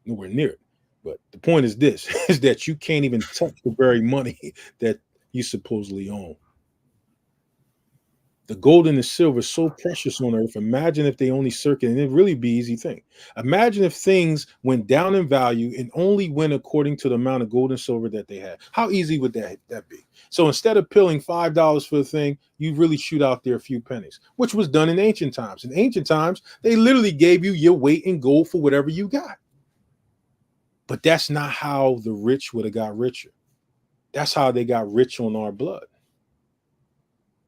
Speaker 2: Nowhere near it. But the point is this, is that you can't even touch the very money that you supposedly own. The gold and the silver is so precious on earth. Imagine if they only circulated, and it'd really be an easy thing. Imagine if things went down in value and only went according to the amount of gold and silver that they had. How easy would that be? So instead of pilling $5 for the thing, you really shoot out there a few pennies, which was done in ancient times. In ancient times, they literally gave you your weight in gold for whatever you got. But that's not how the rich would have got richer. That's how they got rich on our blood.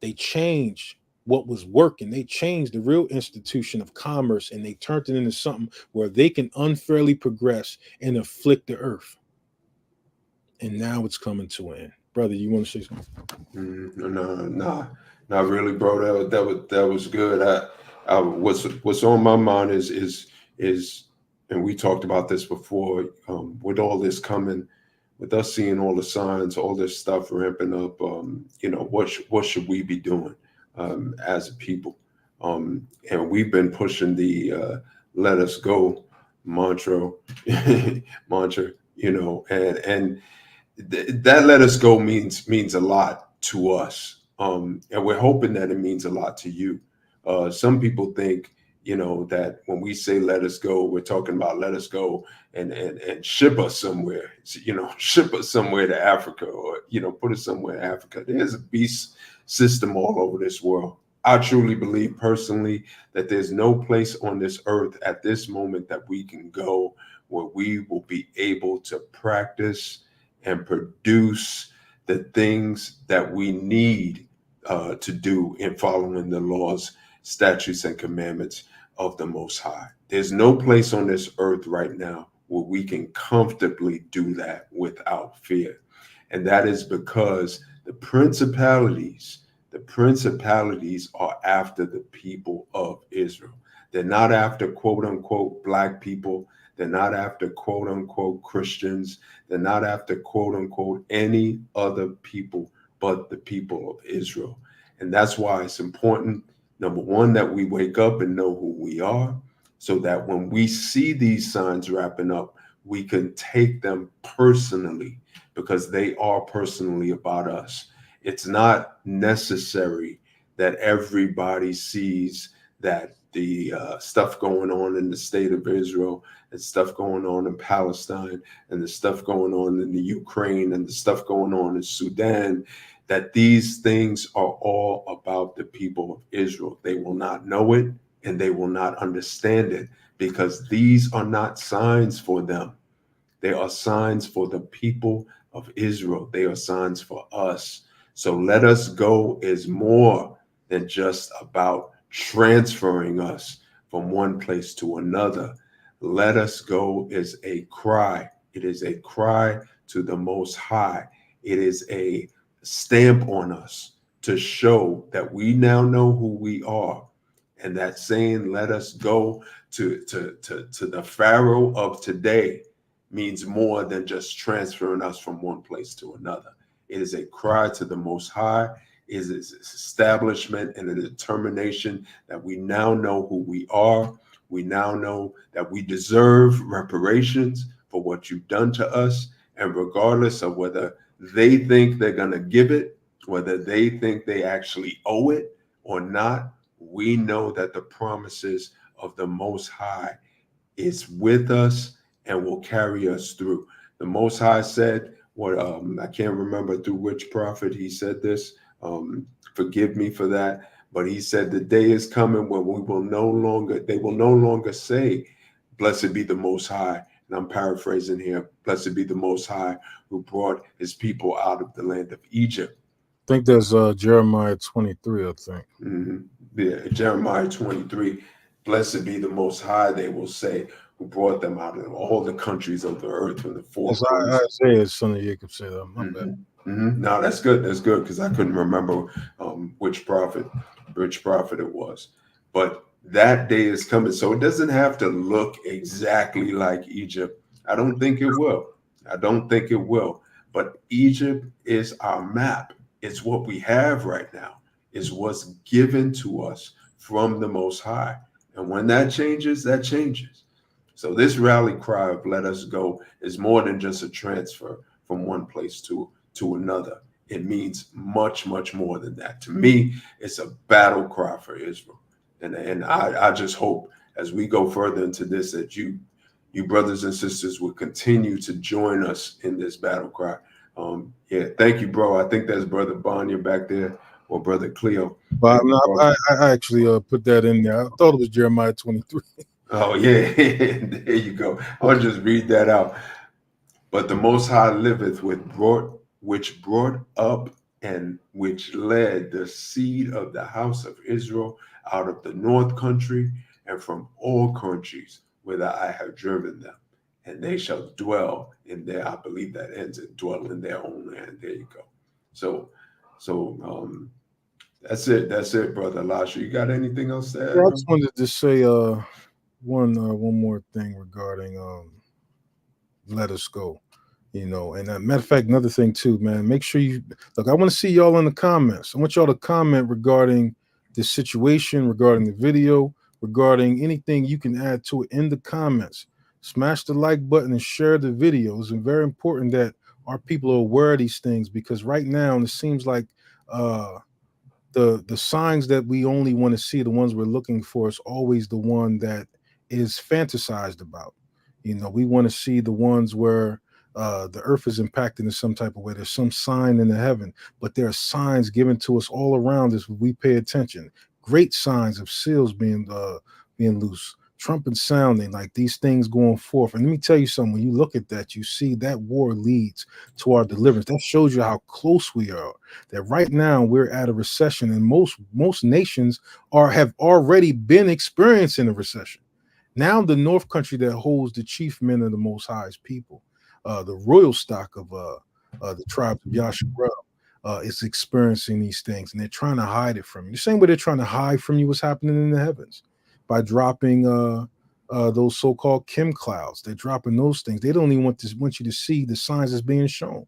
Speaker 2: They changed what was working. They changed the real institution of commerce, and they turned it into something where they can unfairly progress and afflict the earth. And now it's coming to an end. Brother, you want to say something?
Speaker 3: No, not really, bro. That was good. What's on my mind is, and we talked about this before. With all this coming, with us seeing all the signs, all this stuff ramping up, what should we be doing as a people? And we've been pushing the "let us go" mantra, and that "let us go" means a lot to us. And we're hoping that it means a lot to you. Some people think, that when we say let us go, we're talking about let us go and ship us somewhere, ship us somewhere to Africa, or, put us somewhere in Africa. There's a beast system all over this world. I truly believe personally that there's no place on this earth at this moment that we can go where we will be able to practice and produce the things that we need to do in following the laws, statutes, and commandments of the Most High. There's no place on this earth right now where we can comfortably do that without fear. And that is because the principalities are after the people of Israel. They're not after quote unquote black people. They're not after quote unquote Christians. They're not after quote unquote any other people but the people of Israel. And that's why it's important, number one, that we wake up and know who we are, so that when we see these signs wrapping up, we can take them personally, because they are personally about us. It's not necessary that everybody sees that the stuff going on in the state of Israel, and stuff going on in Palestine, and the stuff going on in the Ukraine, and the stuff going on in Sudan, that these things are all about the people of Israel. They will not know it and they will not understand it, because these are not signs for them. They are signs for the people of Israel. They are signs for us. So let us go is more than just about transferring us from one place to another. Let us go is a cry. It is a cry to the Most High. It is a stamp on us to show that we now know who we are. And that saying, let us go to the Pharaoh of today, means more than just transferring us from one place to another. It is a cry to the Most High. It is establishment and a determination that we now know who we are. We now know that we deserve reparations for what you've done to us. And regardless of whether they think they're going to give it, whether they think they actually owe it or not, we know that the promises of the Most High is with us and will carry us through. The Most High said, I can't remember through which prophet he said this. Forgive me for that. But he said the day is coming when they will no longer say, blessed be the Most High. And I'm paraphrasing here. Blessed be the Most High who brought his people out of the land of Egypt.
Speaker 2: I think that's Jeremiah 23, I think.
Speaker 3: Mm-hmm. Yeah, Jeremiah 23. Blessed be the Most High, they will say, who brought them out of all the countries of the earth from the four corners.
Speaker 2: Isaiah, son of Jacob, said that. My bad.
Speaker 3: Mm-hmm. No, that's good. That's good, because I couldn't remember which prophet it was. But that day is coming, so it doesn't have to look exactly like Egypt. I don't think it will. But Egypt is our map. It's what we have right now. Is what's given to us from the Most High. And when that changes, that changes. So this rally cry of let us go is more than just a transfer from one place to another. It means much, much more than that. To me, it's a battle cry for Israel. And I just hope as we go further into this that you brothers and sisters will continue to join us in this battle cry. Yeah, thank you, bro. I think that's Brother Bonnier back there, or Brother Cleo.
Speaker 2: But I actually put that in there. I thought it was Jeremiah 23.
Speaker 3: Oh, yeah. There you go. I'll just read that out. But the Most High liveth, which brought up and which led the seed of the house of Israel out of the north country and from all countries whither I have driven them. And they shall dwell in their, I believe that ends in dwell in their own land. There you go. So that's it. That's it, Brother Elisha. You got anything else to add?
Speaker 2: Yeah, I just wanted to say one more thing regarding let us go. And matter of fact, another thing too, man, make sure you look. I want to see y'all in the comments. I want y'all to comment regarding the situation, regarding the video, regarding anything you can add to it in the comments. Smash the like button and share the videos. And very important that our people are aware of these things, because right now it seems like the signs that we only want to see, the ones we're looking for, is always the one that is fantasized about. You know, we want to see the ones where the earth is impacted in some type of way. There's some sign in the heaven, but there are signs given to us all around us if we pay attention. Great signs of seals being loose, trumpet sounding, like these things going forth. And let me tell you something, when you look at that, you see that war leads to our deliverance. That shows you how close we are. That right now we're at a recession, and most nations have already been experiencing a recession. Now the North Country that holds the chief men of the Most High's people, the royal stock of the tribes of Yasharel, is experiencing these things, and they're trying to hide it from you. The same way they're trying to hide from you what's happening in the heavens by dropping those so-called Kim clouds. They're dropping those things. They don't even want you to see the signs that's being shown.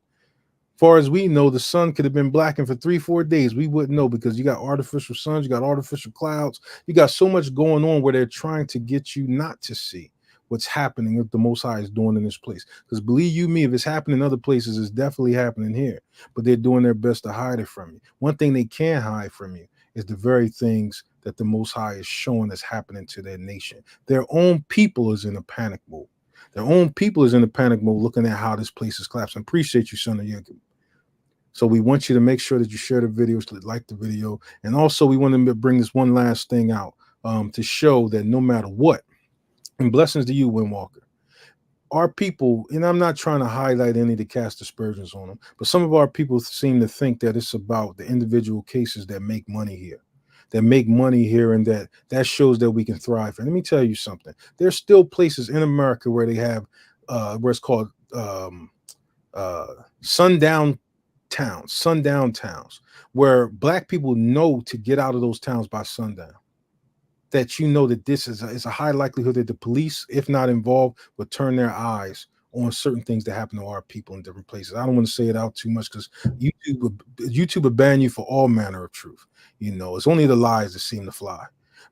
Speaker 2: Far as we know, the sun could have been blackened for 3-4 days. We wouldn't know, because you got artificial suns, you got artificial clouds, you got so much going on where they're trying to get you not to see what's happening, what the Most High is doing in this place. Because believe you me, if it's happening in other places, it's definitely happening here. But they're doing their best to hide it from you. One thing they can't hide from you is the very things that the Most High is showing that's happening to their nation. Their own people is in a panic mode. Their own people is in a panic mode, looking at how this place is collapsing. Appreciate you, son of Jacob. So we want you to make sure that you share the videos, like the video. And also we want to bring this one last thing out to show that no matter what, and blessings to you, Windwalker, our people, and I'm not trying to highlight any to cast aspersions on them, but some of our people seem to think that it's about the individual cases that make money here. And that shows that we can thrive. And let me tell you something. There's still places in America where they have where it's called sundown towns, where black people know to get out of those towns by sundown. That you know that this is a high likelihood that the police, if not involved, will turn their eyes on certain things that happen to our people in different places. I don't want to say it out too much, because YouTube will ban you for all manner of truth. You know, it's only the lies that seem to fly.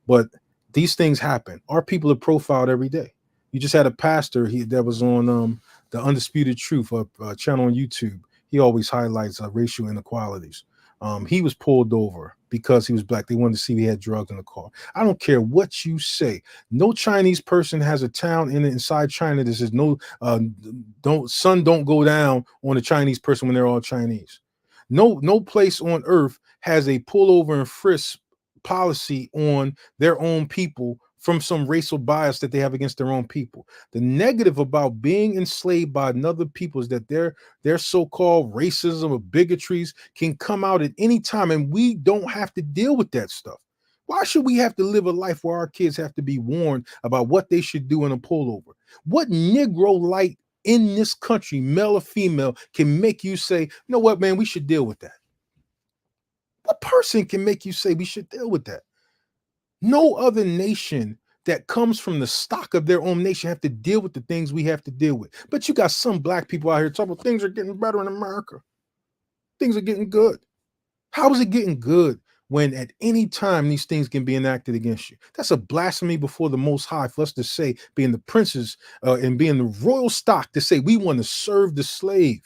Speaker 2: But these things happen. Our people are profiled every day. You just had a pastor that was on the Undisputed Truth channel on YouTube. He always highlights racial inequalities. He was pulled over because he was black. They wanted to see if he had drugs in the car. I don't care what you say. No Chinese person has a town inside China that says sun don't go down on a Chinese person when they're all Chinese. No place on earth has a pull over and frisk policy on their own people from some racial bias that they have against their own people. The negative about being enslaved by another people is that their so-called racism or bigotries can come out at any time, and we don't have to deal with that stuff. Why should we have to live a life where our kids have to be warned about what they should do in a pullover? What Negro light in this country, male or female, can make you say, you know what, man, we should deal with that? What person can make you say we should deal with that? No other nation that comes from the stock of their own nation have to deal with the things we have to deal with. But you got some black people out here talking about things are getting better in America. Things are getting good. How is it getting good when at any time these things can be enacted against you? That's a blasphemy before the Most High for us to say, being the princes and being the royal stock, to say we want to serve the slave.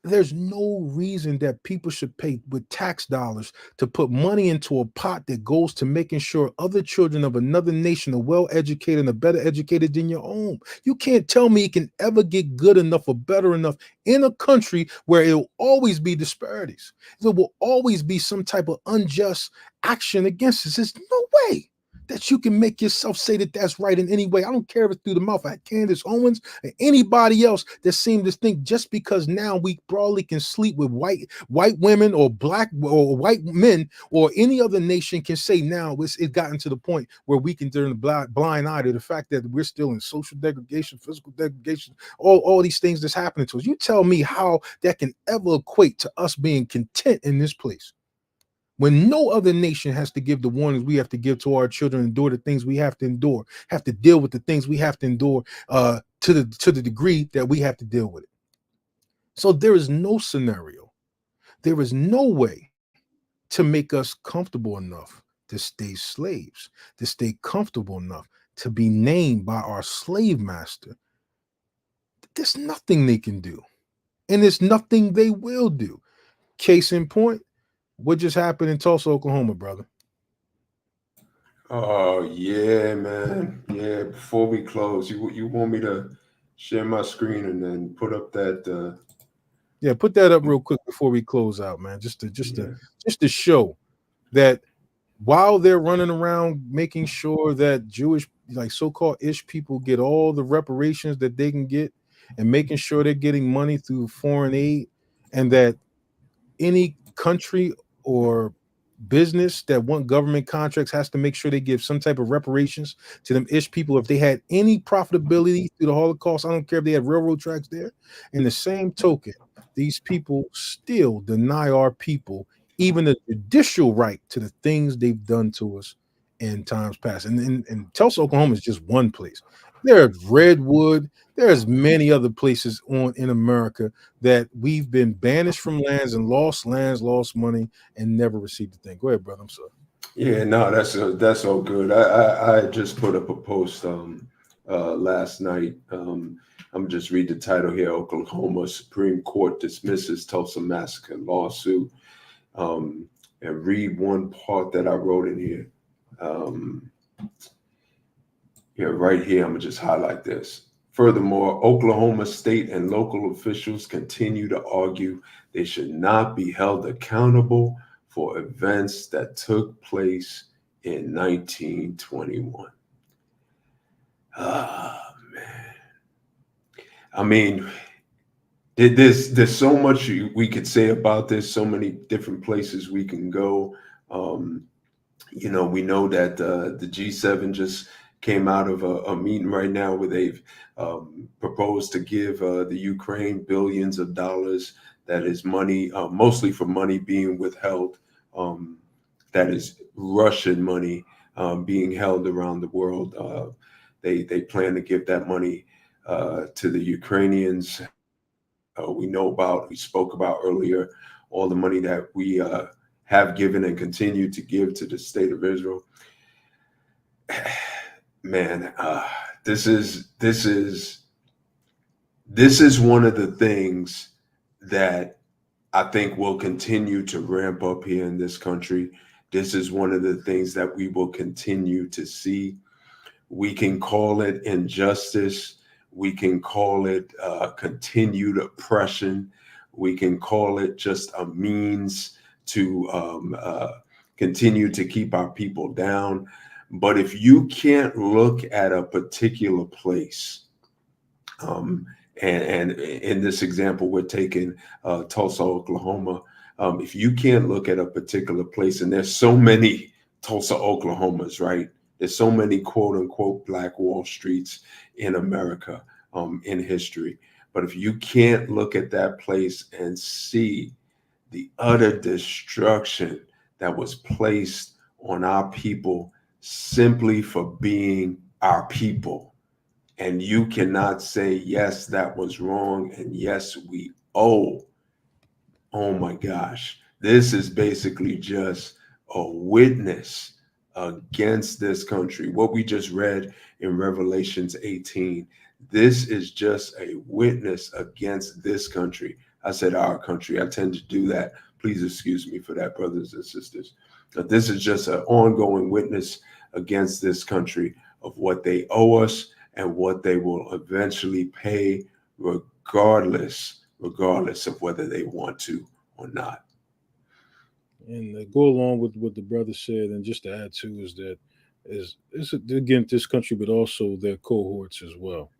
Speaker 2: There's no reason that people should pay with tax dollars to put money into a pot that goes to making sure other children of another nation are well educated and are better educated than your own. You can't tell me it can ever get good enough or better enough in a country where it will always be disparities. There will always be some type of unjust action against us. There's no way that you can make yourself say that that's right in any way. I don't care if it's through the mouth of Candace Owens or anybody else that seems to think just because now we broadly can sleep with white women or black or white men or any other nation can say now it's gotten to the point where we can turn a blind eye to the fact that we're still in social degradation, physical degradation, all these things that's happening to us. You tell me how that can ever equate to us being content in this place, when no other nation has to give the warnings we have to give to our children, endure the things we have to endure, have to deal with the things we have to endure to the degree that we have to deal with it. So there is no scenario, there is no way to make us comfortable enough to stay slaves, to stay comfortable enough to be named by our slave master. There's nothing they can do, and there's nothing they will do. Case in point, what just happened in Tulsa, Oklahoma, brother?
Speaker 3: Oh yeah, man. Yeah. Before we close, you want me to share my screen and then put up that?
Speaker 2: Yeah, put that up real quick before we close out, man. Just to show that while they're running around making sure that Jewish, like so-called ish people, get all the reparations that they can get, and making sure they're getting money through foreign aid, and that any country or business that want government contracts has to make sure they give some type of reparations to them ish people if they had any profitability through the Holocaust. I don't care if they had railroad tracks there. In the same token, these people still deny our people even the judicial right to the things they've done to us in times past. And Tulsa, Oklahoma is just one place. There's Redwood. There's many other places in America that we've been banished from lands, lost money, and never received a thing. Go ahead, brother. I'm sorry.
Speaker 3: Yeah, no, that's all good. I just put up a post last night. I'm just read the title here: Oklahoma Supreme Court dismisses Tulsa massacre lawsuit, and read one part that I wrote in here. Yeah, right here. I'm gonna just highlight this. Furthermore, Oklahoma state and local officials continue to argue they should not be held accountable for events that took place in 1921. Ah, man. I mean, there's so much we could say about this, so many different places we can go. We know that the G7 just came out of a meeting right now where they've proposed to give the Ukraine billions of dollars. That is money, mostly for money being withheld. That is Russian money being held around the world. They plan to give that money to the Ukrainians. We spoke about earlier, all the money that we have given and continue to give to the state of Israel. Man, this is one of the things that I think will continue to ramp up here in this country. This is one of the things that we will continue to see. We can call it injustice. We can call it continued oppression. We can call it just a means to continue to keep our people down. But if you can't look at a particular place, and in this example, we're taking Tulsa, Oklahoma. If you can't look at a particular place, and there's so many Tulsa, Oklahomas, right? There's so many quote unquote Black Wall Streets in America in history. But if you can't look at that place and see the utter destruction that was placed on our people simply for being our people, and you cannot say, yes, that was wrong, and yes, we owe. Oh my gosh, this is basically just a witness against this country. What we just read in Revelations 18, this is just a witness against this country. I said our country. I tend to do that. Please excuse me for that, brothers and sisters. But this is just an ongoing witness against this country of what they owe us and what they will eventually pay, regardless of whether they want to or not.
Speaker 2: And go along with what the brother said, and just to add to is again this country, but also their cohorts as well.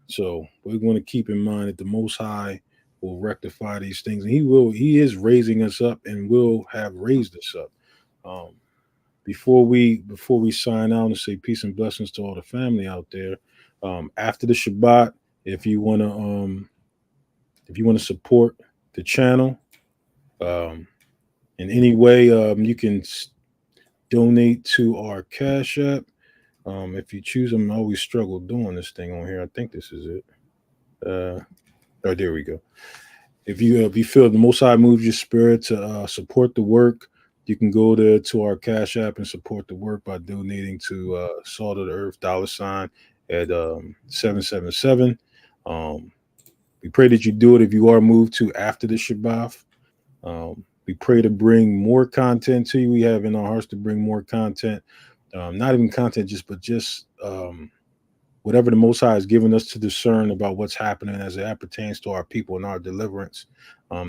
Speaker 2: So we're going to keep in mind that the Most High will rectify these things, and He is raising us up, and will have raised us up. Before we sign out and say peace and blessings to all the family out there, after the Shabbat, if you want to support the channel in any way, you can donate to our Cash App. If you choose them, I always struggle doing this thing on here. I think this is it. Oh, there we go. If you feel the Most High moves your spirit to support the work, you can go to our Cash App and support the work by donating to Salt of the Earth $ at 777. We pray that you do it if you are moved to after the Shabbat, We pray to bring more content to you. We have in our hearts to bring more content, not even content, but just whatever the Most High has given us to discern about what's happening as it pertains to our people and our deliverance.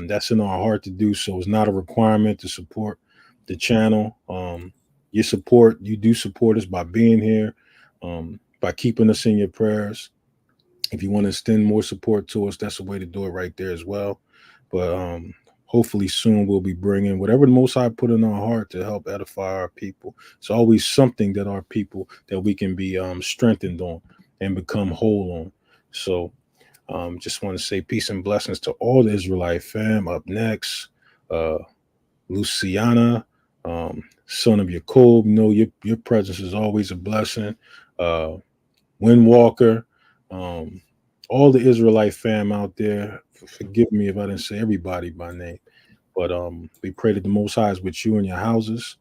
Speaker 2: That's in our heart to do so. It's not a requirement to support the channel. You do support us by being here, by keeping us in your prayers. If you want to extend more support to us, that's a way to do it right there as well. But hopefully soon we'll be bringing whatever the Most High put in our heart to help edify our people. It's always something that our people that we can be strengthened on and become whole on. So just want to say peace and blessings to all the Israelite fam. Up next, Luciana, son of Jacob. Your presence is always a blessing. Windwalker, all the Israelite fam out there. Forgive me if I didn't say everybody by name, but we pray that the Most High is with you in your houses,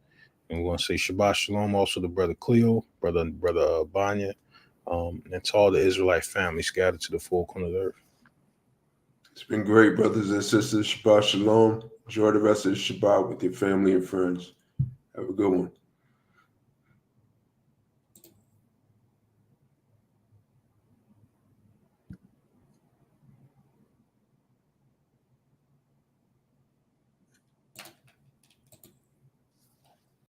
Speaker 2: and we want to say Shabbat Shalom also to Brother Cleo, brother Banya, and to all the Israelite family scattered to the four corners of the earth.
Speaker 3: It's been great, brothers and sisters. Shabbat Shalom. Enjoy the rest of the Shabbat with your family and friends. Have a good one.